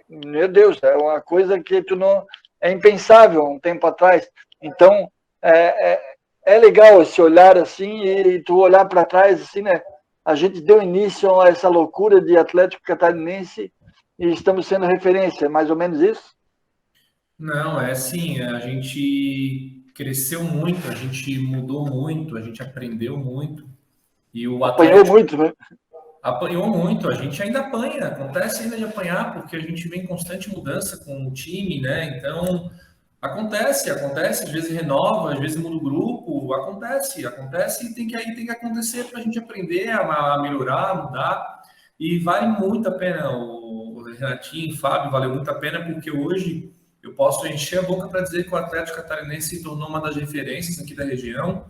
meu Deus, é uma coisa que tu não é impensável um tempo atrás. Então é legal esse olhar assim e tu olhar para trás assim, né? A gente deu início a essa loucura de Atlético Catarinense e estamos sendo referência, é mais ou menos isso? Não, é assim, a gente cresceu muito, a gente mudou muito, a gente aprendeu muito. E o Atlético apanhou muito, né? Apanhou muito, a gente ainda apanha, acontece ainda de apanhar, porque a gente vem em constante mudança com o time, né? Então, acontece, às vezes renova, às vezes muda o grupo, acontece e tem que acontecer para a gente aprender a melhorar, a mudar. E vale muito a pena, o Renatinho, o Fábio, valeu muito a pena, porque hoje eu posso encher a boca para dizer que o Atlético Catarinense se tornou uma das referências aqui da região.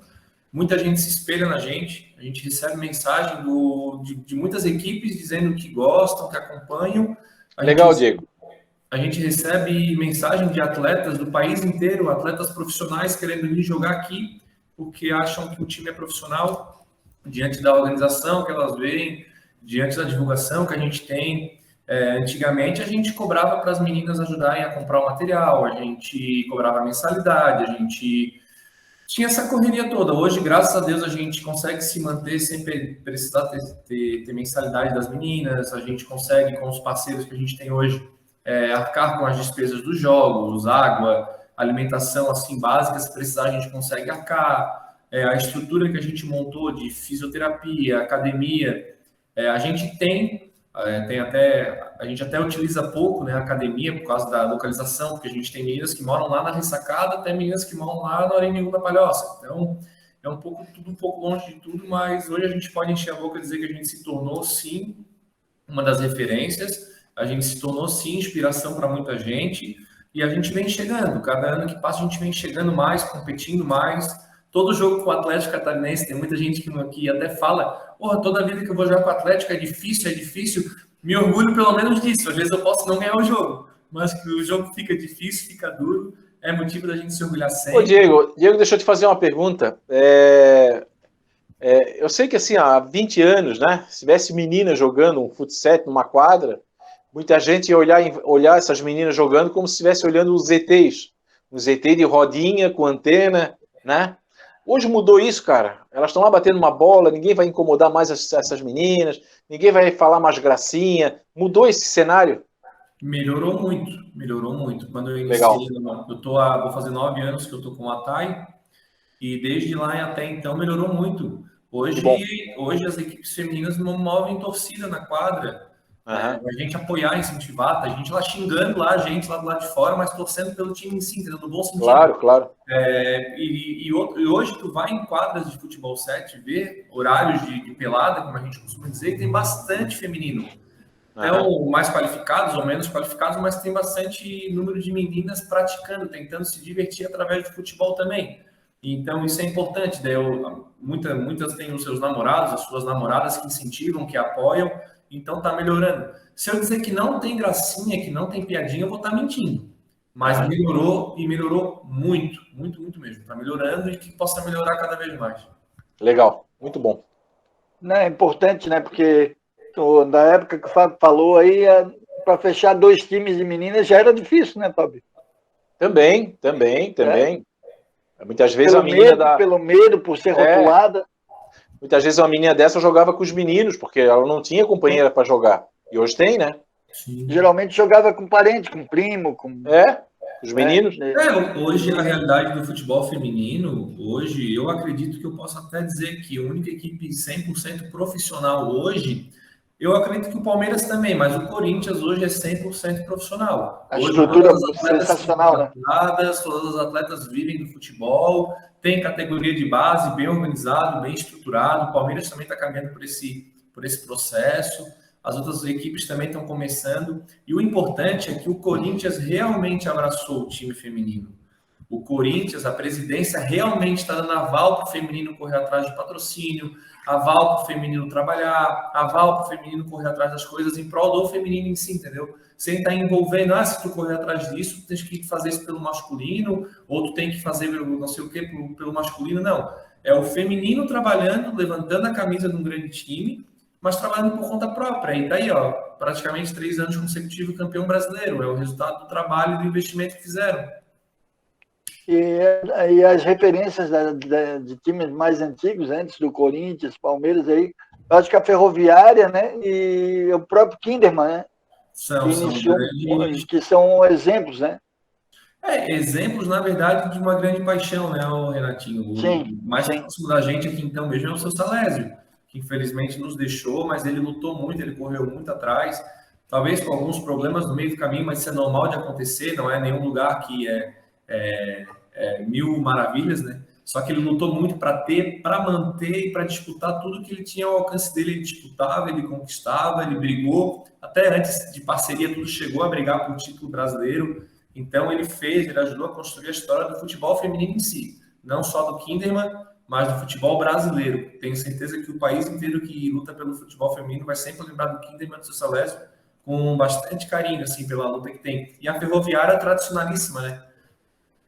muita gente se espelha na gente, a gente recebe mensagem de muitas equipes dizendo que gostam, que acompanham. Legal, Diego. A gente recebe mensagem de atletas do país inteiro, atletas profissionais querendo vir jogar aqui, porque acham que o time é profissional, diante da organização que elas veem, diante da divulgação que a gente tem. Antigamente a gente cobrava para as meninas ajudarem a comprar o material, a gente cobrava mensalidade, a gente tinha essa correria toda. Hoje, graças a Deus, a gente consegue se manter sem precisar ter mensalidade das meninas, a gente consegue, com os parceiros que a gente tem hoje, arcar com as despesas dos jogos, água, alimentação assim básica, se precisar a gente consegue arcar, a estrutura que a gente montou de fisioterapia, academia, a gente tem até, a gente até utiliza pouco, né, a academia por causa da localização, porque a gente tem meninas que moram lá na Ressacada, até meninas que moram lá na Arenil da Palhoça, então é tudo um pouco longe de tudo, mas hoje a gente pode encher a boca e dizer que a gente se tornou sim uma das referências, a gente se tornou sim inspiração para muita gente, e a gente vem chegando, cada ano que passa a gente vem chegando mais, competindo mais. Todo jogo com o Atlético Catarinense, tem muita gente que até fala, porra, toda vida que eu vou jogar com o Atlético é difícil, me orgulho pelo menos disso, às vezes eu posso não ganhar o jogo, mas que o jogo fica difícil, fica duro, é motivo da gente se orgulhar sempre. Ô, Diego, deixa eu te fazer uma pergunta. Eu sei que assim, há 20 anos, né, se tivesse menina jogando um futsal numa quadra, muita gente ia olhar essas meninas jogando como se estivesse olhando os ETs, um ZT de rodinha com antena, né? Hoje mudou isso, cara. Elas estão lá batendo uma bola, ninguém vai incomodar mais essas meninas, ninguém vai falar mais gracinha. Mudou esse cenário? Melhorou muito. Quando eu Legal. iniciei, vou fazer 9 anos que eu tô com a TAI, e desde lá e até então melhorou muito. Hoje as equipes femininas não movem torcida na quadra. A gente apoiar, incentivar, a gente lá xingando lá, a gente lá do lado de fora, mas torcendo pelo time em si, entendeu? No bom sentido. Claro. E hoje tu vai em quadras de futebol 7 ver horários de pelada, como a gente costuma dizer, e tem bastante feminino. Não mais qualificados ou menos qualificados, mas tem bastante número de meninas praticando, tentando se divertir através do futebol também. Então isso é importante. Daí muitas têm os seus namorados, as suas namoradas que incentivam, que apoiam. Então tá melhorando. Se eu dizer que não tem gracinha, que não tem piadinha, eu vou estar mentindo. Mas melhorou e melhorou muito mesmo. Tá melhorando e que possa melhorar cada vez mais. Legal, muito bom. Não, é importante, né? Porque na época que o Fábio falou aí, para fechar 2 times de meninas já era difícil, né, Fábio? Também. Muitas vezes pelo medo, por ser rotulada. Muitas vezes uma menina dessa jogava com os meninos, porque ela não tinha companheira para jogar. E hoje tem, né? Sim. Geralmente jogava com parente, com primo, com... os meninos. Hoje, a realidade do futebol feminino, hoje, eu acredito que eu posso até dizer que a única equipe 100% profissional hoje, eu acredito que o Palmeiras também, mas o Corinthians hoje é 100% profissional. A estrutura é sensacional, né? Todas as atletas vivem do futebol, tem categoria de base bem organizado, bem estruturado. O Palmeiras também está caminhando por esse processo. As outras equipes também estão começando. E o importante é que o Corinthians realmente abraçou o time feminino. O Corinthians, a presidência, realmente está dando aval para o feminino correr atrás de patrocínio, aval para o feminino trabalhar, aval para o feminino correr atrás das coisas em prol do feminino em si, entendeu? Sem estar envolvendo, se tu correr atrás disso, tu tens que fazer isso pelo masculino, ou tu tem que fazer não sei o que pelo masculino, não. É o feminino trabalhando, levantando a camisa de um grande time, mas trabalhando por conta própria. E daí, praticamente 3 anos consecutivos campeão brasileiro. É o resultado do trabalho e do investimento que fizeram. E as referências de times mais antigos, antes do Corinthians, Palmeiras, aí, eu acho que a Ferroviária, né, e o próprio Kinderman, né, que são exemplos, né? Exemplos, na verdade, de uma grande paixão, né, Renatinho? Sim, mais próximo da gente aqui, então, mesmo é o seu Salésio, que infelizmente nos deixou, mas ele lutou muito, ele correu muito atrás, talvez com alguns problemas no meio do caminho, mas isso é normal de acontecer, não é nenhum lugar que mil maravilhas, né? Só que ele lutou muito para manter e para disputar tudo que ele tinha ao alcance dele. Ele disputava, ele conquistava, ele brigou, até antes de parceria, tudo chegou a brigar por título brasileiro. Então ele ajudou a construir a história do futebol feminino em si, não só do Kinderman, mas do futebol brasileiro. Tenho certeza que o país inteiro que luta pelo futebol feminino vai sempre lembrar do Kinderman e do seu Salésio com bastante carinho, assim, pela luta que tem. E a Ferroviária é tradicionalíssima, né?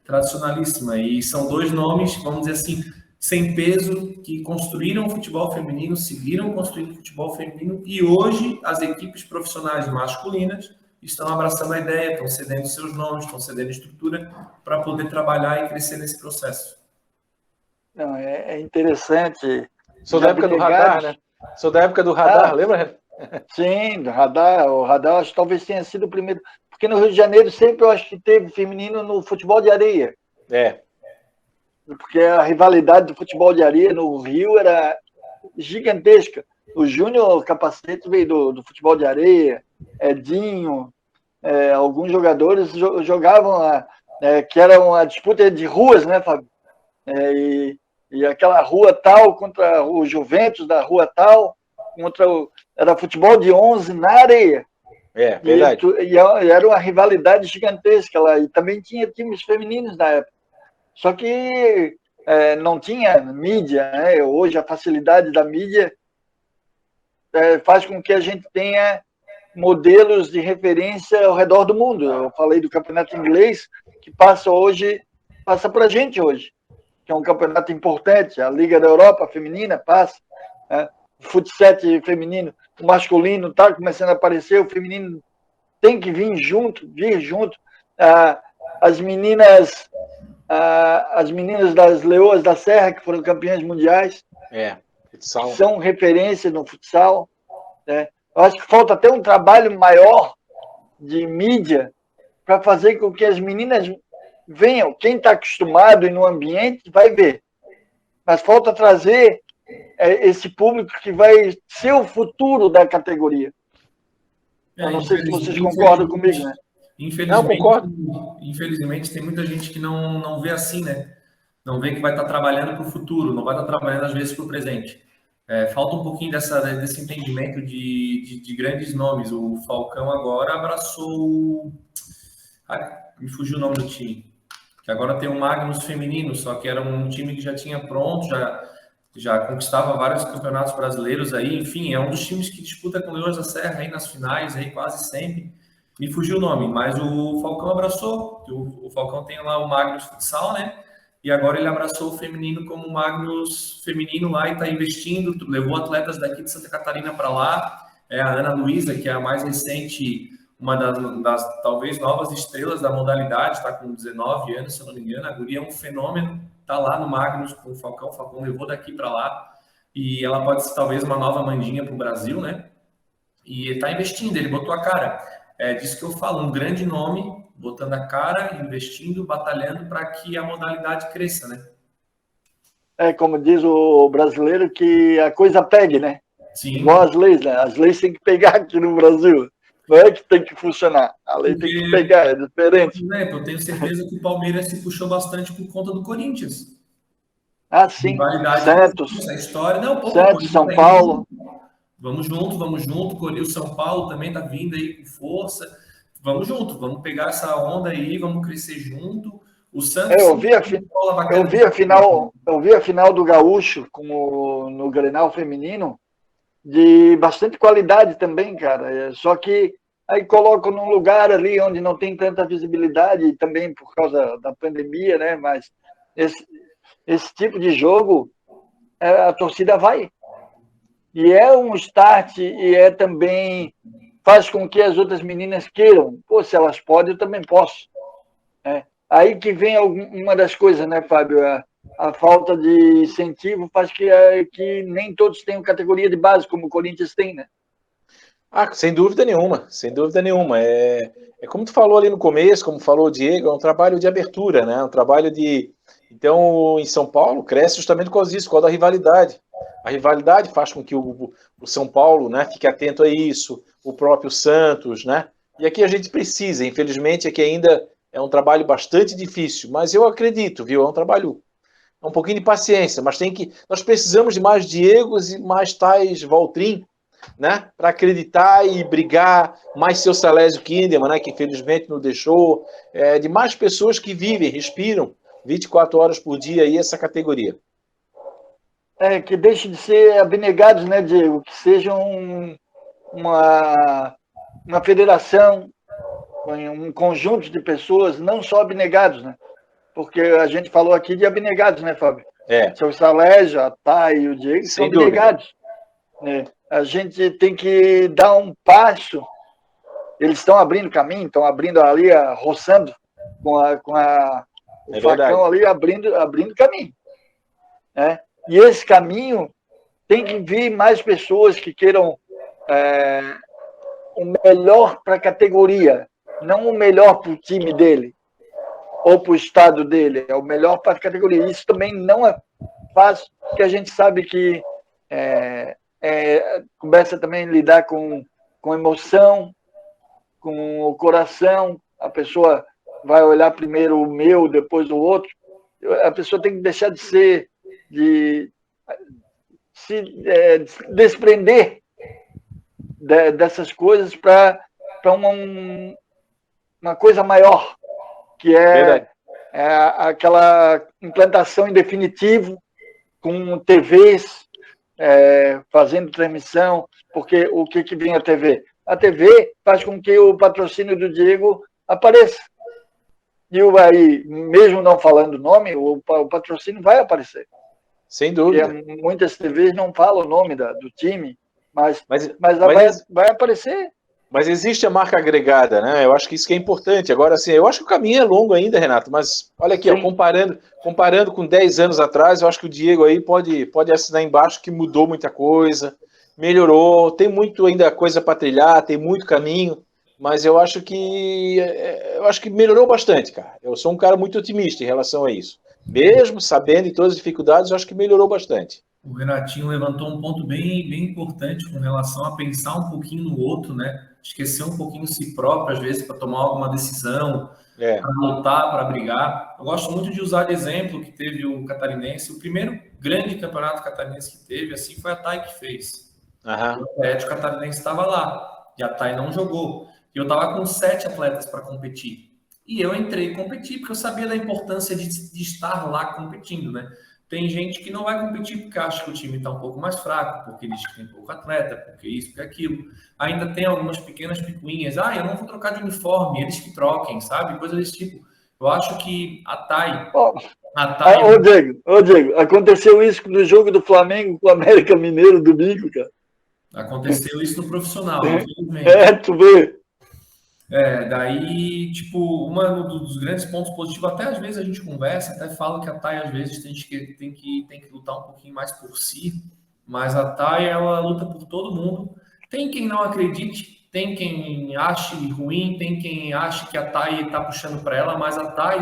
Tradicionalíssima. E são dois nomes, vamos dizer assim, sem peso, que construíram o futebol feminino, seguiram construindo o futebol feminino, e hoje as equipes profissionais masculinas estão abraçando a ideia, estão cedendo seus nomes, estão cedendo estrutura para poder trabalhar e crescer nesse processo. Não, é interessante. Sou da época do radar, né? Sou da época do radar, lembra? Sim, do radar. O radar acho que talvez tenha sido o primeiro. Porque no Rio de Janeiro sempre eu acho que teve feminino no futebol de areia. É. Porque a rivalidade do futebol de areia no Rio era gigantesca. O Júnior Capacete veio do futebol de areia, Edinho, alguns jogadores jogavam que era uma disputa de ruas, né, Fábio? E aquela rua tal contra o Juventus da rua tal, era futebol de 11 na areia. É, verdade. E era uma rivalidade gigantesca lá. E também tinha times femininos na época. Só que não tinha mídia, né? Hoje a facilidade da mídia faz com que a gente tenha modelos de referência ao redor do mundo. Eu falei do campeonato inglês, que passa para a gente hoje, que é um campeonato importante. A Liga da Europa feminina passa, né? O futsal feminino, o masculino está começando a aparecer, o feminino tem que vir junto. As meninas das Leoas da Serra, que foram campeãs mundiais, futsal, são referência no futsal, né? Eu acho que falta até um trabalho maior de mídia para fazer com que as meninas venham. Quem está acostumado e no ambiente vai ver. Mas falta trazer esse público que vai ser o futuro da categoria. Eu não sei se vocês concordam comigo, né? Infelizmente, não, concordo. Infelizmente, tem muita gente que não vê assim, né? Não vê que vai estar trabalhando para o futuro, não vai estar trabalhando, às vezes, para o presente. Falta um pouquinho desse entendimento de grandes nomes. O Falcão agora abraçou... me fugiu o nome do time. Que agora tem o Magnus feminino, só que era um time que já tinha pronto, já conquistava vários campeonatos brasileiros aí. Enfim, é um dos times que disputa com o Leões da Serra aí nas finais, aí quase sempre. Me fugiu o nome, mas o Falcão abraçou. O Falcão tem lá o Magnus Futsal, né? E agora ele abraçou o feminino como o Magnus feminino lá e está investindo, levou atletas daqui de Santa Catarina para lá. A Ana Luísa, que é a mais recente, uma das talvez novas estrelas da modalidade, está com 19 anos, se eu não me engano. A guria é um fenômeno, está lá no Magnus com o Falcão levou daqui para lá. E ela pode ser talvez uma nova Mandinha para o Brasil, né? E ele está investindo, ele botou a cara. Disso que eu falo, um grande nome, botando a cara, investindo, batalhando para que a modalidade cresça, né? Como diz o brasileiro, que a coisa pegue, né? Sim. Igual as leis, né? As leis têm que pegar aqui no Brasil. Não é que tem que funcionar. A lei tem que pegar, é diferente. Por exemplo, eu tenho certeza que o Palmeiras se puxou bastante por conta do Corinthians. Sim. Santos. Essa história. Não, Santos, São Paulo. Vamos junto. O São Paulo também está vindo aí com força. Vamos junto, vamos pegar essa onda aí, vamos crescer junto. O Santos... Eu vi a final do Gaúcho no Grenal feminino, de bastante qualidade também, cara. Só que aí colocam num lugar ali onde não tem tanta visibilidade, também por causa da pandemia, né? Mas esse tipo de jogo, a torcida vai. E é um start, e também faz com que as outras meninas queiram. Pô, se elas podem, eu também posso. Aí que vem uma das coisas, né, Fábio? A falta de incentivo faz que nem todos tenham categoria de base, como o Corinthians tem, né? Sem dúvida nenhuma, sem dúvida nenhuma. É como tu falou ali no começo, como falou o Diego, é um trabalho de abertura, né? Um trabalho de... Então, em São Paulo, cresce justamente por causa disso, por causa da rivalidade. A rivalidade faz com que o São Paulo, né, fique atento a isso, o próprio Santos, né? E aqui a gente precisa, infelizmente, aqui ainda é um trabalho bastante difícil, mas eu acredito, viu? É um trabalho, um pouquinho de paciência, mas nós precisamos de mais Diegos e mais tais Valtrin, né? Para acreditar e brigar, mais seu Salésio Kinderman, né? Que infelizmente não deixou, de mais pessoas que vivem, respiram 24 horas por dia aí essa categoria. que deixe de ser abnegados, né, Diego? Que sejam uma federação, um conjunto de pessoas, não só abnegados, né? Porque a gente falou aqui de abnegados, né, Fábio? Seu Salé, a Thay e o Diego são abnegados. Né? A gente tem que dar um passo. Eles estão abrindo caminho, estão abrindo ali, roçando com o facão ali, abrindo caminho. Né? E esse caminho tem que vir mais pessoas que queiram o melhor para a categoria, não o melhor para o time dele ou para o estado dele, é o melhor para a categoria. Isso também não é fácil, porque a gente sabe que começa também a lidar com emoção, com o coração, a pessoa vai olhar primeiro o meu, depois o outro. A pessoa tem que deixar de se desprender dessas coisas para uma coisa maior, que é aquela implantação em definitivo com TVs fazendo transmissão, porque o que vem a TV? A TV faz com que o patrocínio do Diego apareça. E aí, mesmo não falando o nome, o patrocínio vai aparecer. Sem dúvida. Porque muitas TVs não falam o nome do time, mas vai aparecer. Mas existe a marca agregada, né? Eu acho que isso que é importante. Agora, assim, eu acho que o caminho é longo ainda, Renato, mas olha aqui, ó, comparando com 10 anos atrás, eu acho que o Diego aí pode assinar embaixo que mudou muita coisa, melhorou, tem muito ainda coisa para trilhar, tem muito caminho, mas eu acho que melhorou bastante, cara. Eu sou um cara muito otimista em relação a isso. Mesmo sabendo de todas as dificuldades, eu acho que melhorou bastante. O Renatinho levantou um ponto bem, bem importante com relação a pensar um pouquinho no outro, né? Esquecer um pouquinho si próprio, às vezes, para tomar alguma decisão, para lutar, para brigar. Eu gosto muito de usar de exemplo que teve o Catarinense, o primeiro grande campeonato catarinense que teve, assim, foi a Thay que fez. O Atlético Catarinense estava lá, e a Thay não jogou. E eu estava com 7 atletas para competir. E eu entrei e competi, porque eu sabia da importância de estar lá competindo, né? Tem gente que não vai competir porque acha que o time está um pouco mais fraco, porque diz que tem pouco atleta, porque isso, porque aquilo. Ainda tem algumas pequenas picuinhas. Eu não vou trocar de uniforme, eles que troquem, sabe? Coisa desse tipo. Eu acho que a Thay... Ô, Diego, aconteceu isso no jogo do Flamengo com o América Mineiro domingo, cara. Aconteceu isso no profissional, infelizmente. Tu vê. Daí, tipo, um dos grandes pontos positivos, até às vezes a gente conversa, até fala que a Thay às vezes tem que lutar um pouquinho mais por si, mas a Thay, ela luta por todo mundo. Tem quem não acredite, tem quem ache ruim, tem quem ache que a Thay está puxando para ela, mas a Thay,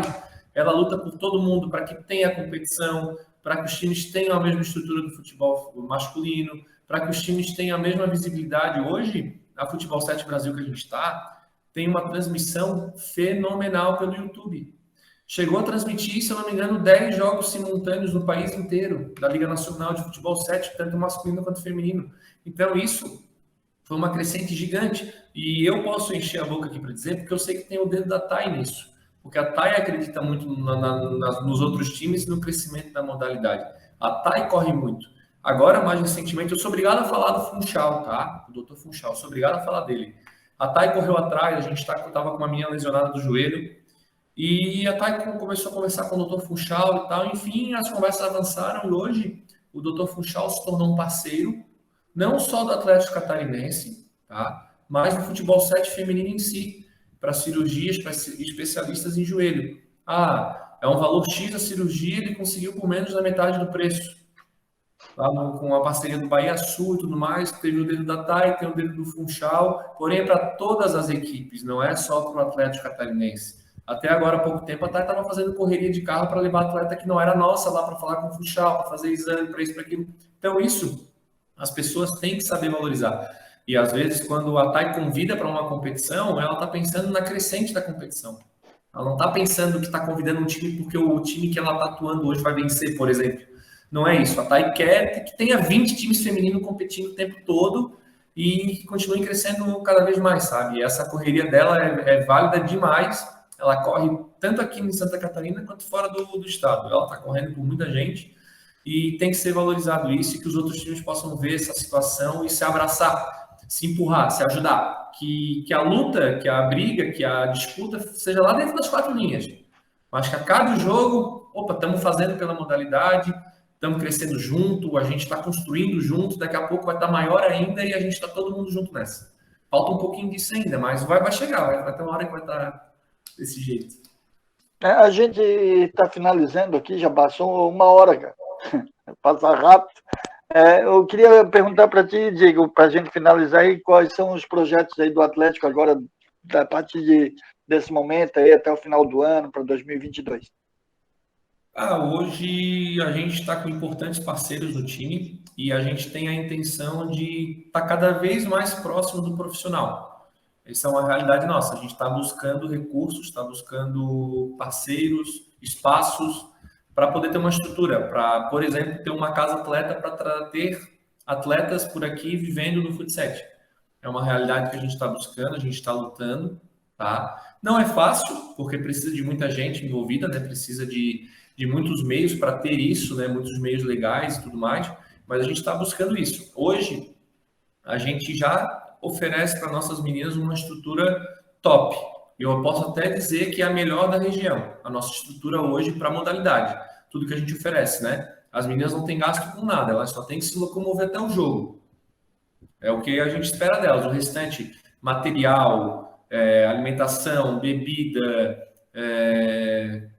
ela luta por todo mundo, para que tenha competição, para que os times tenham a mesma estrutura do futebol masculino, para que os times tenham a mesma visibilidade. Hoje, a Futebol 7 Brasil que a gente está, tem uma transmissão fenomenal pelo YouTube. Chegou a transmitir, se eu não me engano, 10 jogos simultâneos no país inteiro, da Liga Nacional de Futebol 7, tanto masculino quanto feminino. Então, isso foi uma crescente gigante. E eu posso encher a boca aqui para dizer, porque eu sei que tem o dedo da Thay nisso. Porque a Thay acredita muito nos outros times e no crescimento da modalidade. A Thay corre muito. Agora, mais recentemente, eu sou obrigado a falar do Funchal, tá? O Dr. Funchal, sou obrigado a falar dele. A Thay correu atrás, a gente estava com uma menina lesionada do joelho, e a Thay começou a conversar com o Dr. Funchal e tal. Enfim, as conversas avançaram e hoje o Dr. Funchal se tornou um parceiro, não só do Atlético Catarinense, tá? Mas do futebol 7 feminino em si, para cirurgias, para especialistas em joelho. É um valor X a cirurgia, ele conseguiu por menos da metade do preço. Com a parceria do Bahia Sul e tudo mais, teve o dedo da Thay, tem o dedo do Funchal, porém para todas as equipes, não é só para o Atlético Catarinense. Até agora, há pouco tempo, a Thay estava fazendo correria de carro para levar atleta que não era nossa lá para falar com o Funchal, para fazer exame, para isso, para aquilo. Então isso, as pessoas têm que saber valorizar. E às vezes, quando a Thay convida para uma competição, ela está pensando na crescente da competição. Ela não está pensando que está convidando um time porque o time que ela está atuando hoje vai vencer, por exemplo. Não é isso. A Thay quer que tenha 20 times femininos competindo o tempo todo e que continuem crescendo cada vez mais, sabe? E essa correria dela é válida demais. Ela corre tanto aqui em Santa Catarina quanto fora do estado. Ela está correndo por muita gente e tem que ser valorizado isso e que os outros times possam ver essa situação e se abraçar, se empurrar, se ajudar. Que a luta, que a briga, que a disputa seja lá dentro das 4 linhas. Mas que a cada jogo, estamos fazendo pela modalidade, estamos crescendo junto, a gente está construindo junto, daqui a pouco vai estar maior ainda e a gente está todo mundo junto nessa. Falta um pouquinho disso ainda, mas vai chegar, vai ter uma hora que vai estar desse jeito. A gente está finalizando aqui, já passou 1 hora, cara. Passa rápido. Eu queria perguntar para ti, Diego, para a gente finalizar aí, quais são os projetos aí do Atlético agora, a partir desse momento aí até o final do ano, para 2022. Hoje a gente está com importantes parceiros no time e a gente tem a intenção de estar cada vez mais próximo do profissional. Essa é uma realidade nossa. A gente está buscando recursos, está buscando parceiros, espaços para poder ter uma estrutura, para, por exemplo, ter uma casa atleta para ter atletas por aqui vivendo no futsal. É uma realidade que a gente está buscando, a gente está lutando, tá? Não é fácil, porque precisa de muita gente envolvida, né? Precisa de muitos meios para ter isso, né? Muitos meios legais e tudo mais, mas a gente está buscando isso. Hoje, a gente já oferece para nossas meninas uma estrutura top. Eu posso até dizer que é a melhor da região, a nossa estrutura hoje para modalidade, tudo que a gente oferece, né? As meninas não têm gasto com nada, elas só têm que se locomover até o jogo. É o que a gente espera delas. O restante, material, alimentação, bebida,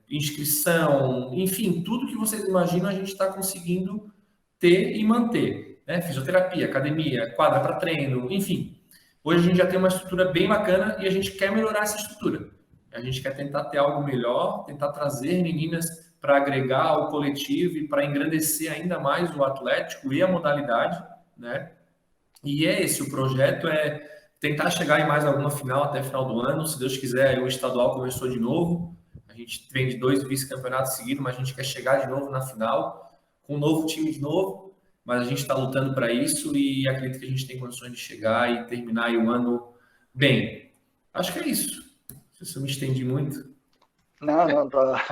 inscrição, enfim, tudo que vocês imaginam a gente está conseguindo ter e manter, né? Fisioterapia, academia, quadra para treino, enfim. Hoje a gente já tem uma estrutura bem bacana e a gente quer melhorar essa estrutura. A gente quer tentar ter algo melhor, tentar trazer meninas para agregar ao coletivo e para engrandecer ainda mais o Atlético e a modalidade, né? E esse, o projeto é tentar chegar em mais alguma final até final do ano. Se Deus quiser, o estadual começou de novo. A gente vem de 2 vice-campeonatos seguidos, mas a gente quer chegar de novo na final, com um novo time de novo. Mas a gente está lutando para isso e acredito que a gente tem condições de chegar e terminar aí o ano bem. Acho que é isso. Não sei se eu me estendi muito. Não, tá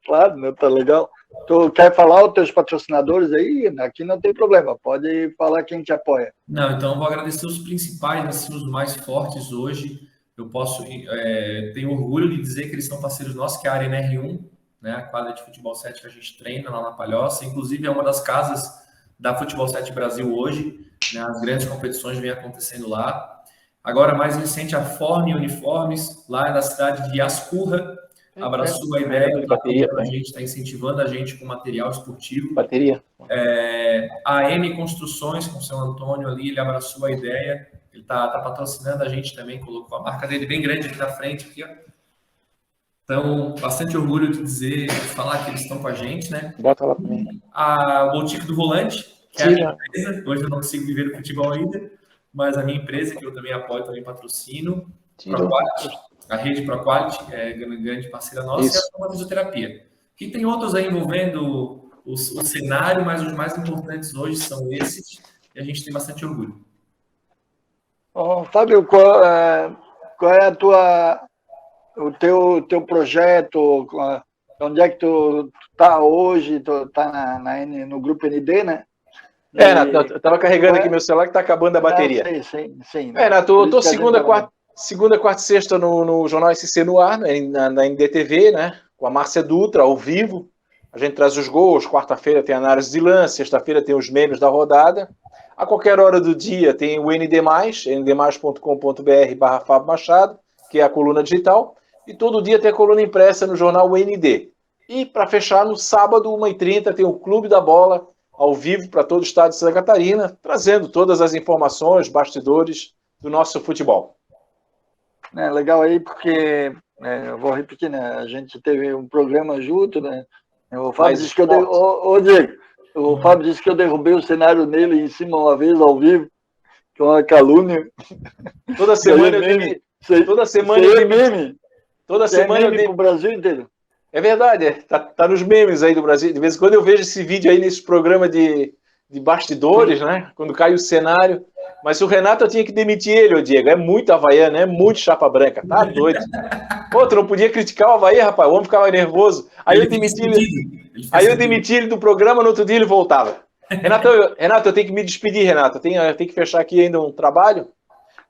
claro, né, tá legal. Tu quer falar os teus patrocinadores aí? Aqui não tem problema, pode falar quem te apoia. Não, então eu vou agradecer os principais, assim, os mais fortes hoje. Eu posso, tenho orgulho de dizer que eles são parceiros nossos, que é a Arena R1, né, a quadra de futebol 7 que a gente treina lá na Palhoça. Inclusive é uma das casas da Futebol 7 Brasil hoje, né, as grandes competições vêm acontecendo lá. Agora, mais recente, a Forne Uniformes, lá da cidade de Ascurra, abraçou a ideia, a gente está incentivando a gente com material esportivo. Bateria. A M Construções, com o seu Antônio ali, ele abraçou a ideia, ele está patrocinando a gente também, colocou a marca dele bem grande aqui na frente, aqui, ó. Então, bastante orgulho de dizer, de falar que eles estão com a gente, né? Bota lá para mim. A Boutique do Volante, que é a minha empresa, hoje eu não consigo viver do futebol ainda, mas a minha empresa, que eu também apoio, também patrocino, ProQuality, a rede ProQuality, é grande parceira nossa, isso. E a Soma Fisioterapia. E tem outros aí envolvendo o cenário, mas os mais importantes hoje são esses, e a gente tem bastante orgulho. Fábio, qual é o teu projeto? Onde é que tu tá hoje? Tu tá no grupo ND, né? Eu estava carregando aqui meu celular que está acabando a bateria. Sim. Renato, eu estou segunda, quarta e sexta no Jornal SC no ar, na NDTV, né? Com a Márcia Dutra, ao vivo. A gente traz os gols, quarta-feira tem análise de lance, sexta-feira tem os memes da rodada. A qualquer hora do dia tem o ND+, ndmais.com.br/Fábio Machado, que é a coluna digital. E todo dia tem a coluna impressa no jornal ND. E para fechar, no sábado, 1h30, tem o Clube da Bola, ao vivo para todo o estado de Santa Catarina, trazendo todas as informações, bastidores do nosso futebol. Legal aí, porque, eu vou repetir, né? A gente teve um programa junto, né? O Fábio disse que Diego, o Fábio disse que eu derrubei o cenário nele em cima uma vez, ao vivo, que é uma calúnia. Toda semana eu tenho... Toda semana eu pro Brasil inteiro. É verdade, tá nos memes aí do Brasil. De vez em quando eu vejo esse vídeo aí nesse programa de bastidores, né? Quando cai o cenário. Mas o Renato eu tinha que demitir ele, ô Diego. É muito havaiano, é muito chapa branca. Tá doido. Pô, tu não podia criticar o Havaí, rapaz. O homem ficava nervoso. Aí eu demiti ele. Aí eu demiti ele do programa, no outro dia ele voltava. Renato, eu tenho que me despedir, Renato. Eu tenho que fechar aqui ainda um trabalho.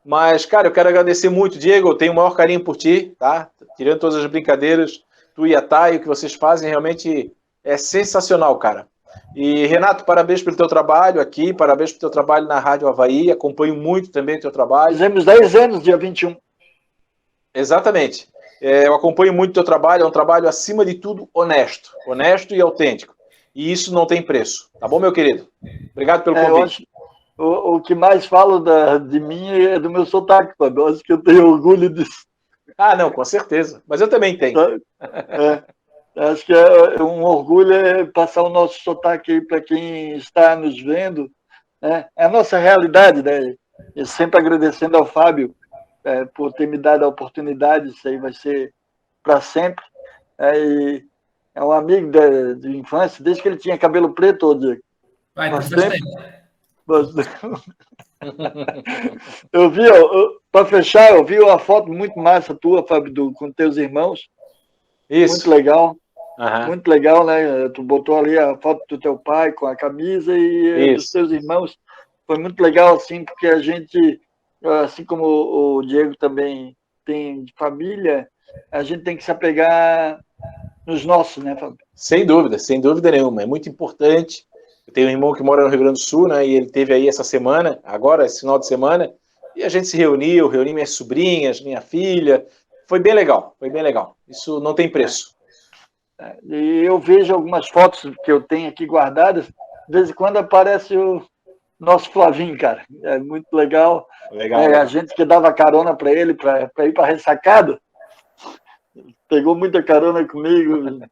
Mas, cara, eu quero agradecer muito, Diego. Eu tenho o maior carinho por ti, tá? Tirando todas as brincadeiras, tu e a Thay, o que vocês fazem realmente é sensacional, cara. E, Renato, parabéns pelo teu trabalho aqui, parabéns pelo teu trabalho na Rádio Avaí. Acompanho muito também o teu trabalho. Fizemos 10 anos, dia 21. Exatamente. Eu acompanho muito o teu trabalho, é um trabalho, acima de tudo, honesto e autêntico. E isso não tem preço. Tá bom, meu querido? Obrigado pelo convite. O que mais falo de mim é do meu sotaque, Fábio. Eu acho que eu tenho orgulho disso. Ah, não, com certeza. Mas eu também tenho. Acho que é um orgulho passar o nosso sotaque aí para quem está nos vendo. Né? É a nossa realidade, né? E sempre agradecendo ao Fábio por ter me dado a oportunidade. Isso aí vai ser para sempre. E é um amigo de infância, desde que ele tinha cabelo preto, Diego. Faz tempo. Eu vi, para fechar, eu vi uma foto muito massa tua, Fábio, com teus irmãos. Isso. Muito legal. Uhum. Muito legal, né? Tu botou ali a foto do teu pai com a camisa e dos teus irmãos. Foi muito legal, assim, porque a gente, assim como o Diego também tem família, a gente tem que se apegar nos nossos, né, Fábio? Sem dúvida nenhuma. É muito importante. Eu tenho um irmão que mora no Rio Grande do Sul, né? E ele teve aí essa semana, agora, esse final de semana, e a gente se reuni minhas sobrinhas, minha filha. Foi bem legal, foi bem legal. Isso não tem preço. E eu vejo algumas fotos que eu tenho aqui guardadas, de vez em quando aparece o nosso Flavinho, cara. É muito legal. A gente que dava carona para ele, para ir para a ressacada, pegou muita carona comigo.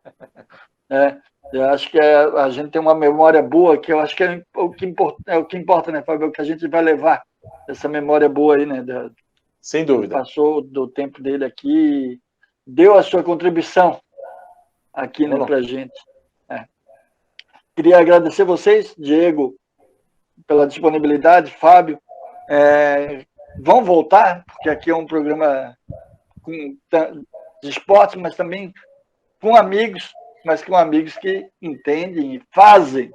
Eu acho que a gente tem uma memória boa, que eu acho que é o que importa, né, Fábio? É o que a gente vai levar, essa memória boa aí, né? Sem dúvida. Passou do tempo dele aqui, deu a sua contribuição aqui, né, para a gente. Queria agradecer vocês, Diego, pela disponibilidade, Fábio. Vão voltar, porque aqui é um programa de esporte, mas também com amigos, mas com amigos que entendem e fazem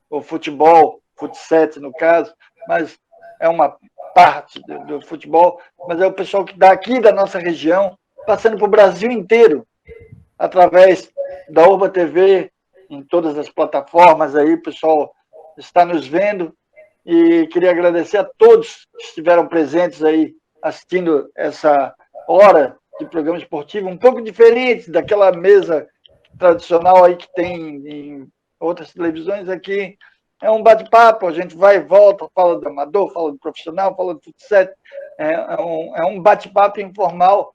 o futebol, futsal no caso, mas é uma parte do futebol, mas é o pessoal que daqui da nossa região, passando para o Brasil inteiro, através da Urba TV, em todas as plataformas aí, o pessoal está nos vendo, e queria agradecer a todos que estiveram presentes aí, assistindo essa hora de programa esportivo, um pouco diferente daquela mesa tradicional aí que tem em outras televisões. Aqui é um bate-papo, a gente vai e volta, fala do amador, fala do profissional, fala do futsal, é um bate-papo informal,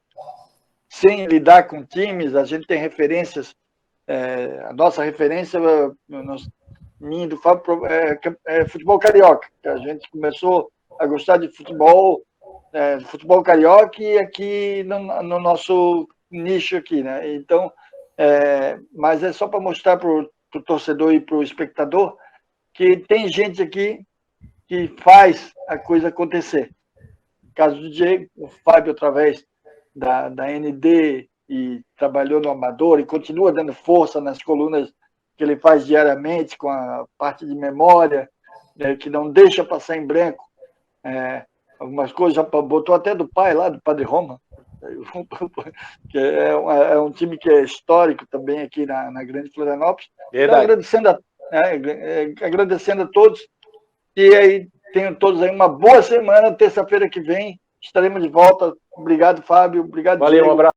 sem lidar com times. A gente tem referências, a nossa referência, minha do Fábio, é futebol carioca, que a gente começou a gostar de futebol carioca e aqui no nosso nicho aqui, né? Então, mas é só para mostrar para o torcedor e para o espectador que tem gente aqui que faz a coisa acontecer. No caso do Diego, o Fábio, através da ND, e trabalhou no Amador e continua dando força nas colunas que ele faz diariamente com a parte de memória, que não deixa passar em branco algumas coisas. Já botou até do pai lá, do Padre Roma, que é um time que é histórico também aqui na Grande Florianópolis. Então, agradecendo a todos, e aí tenham todos aí uma boa semana. Terça-feira que vem estaremos de volta. Obrigado, Fábio. Obrigado, Valeu, Diego. um abraço.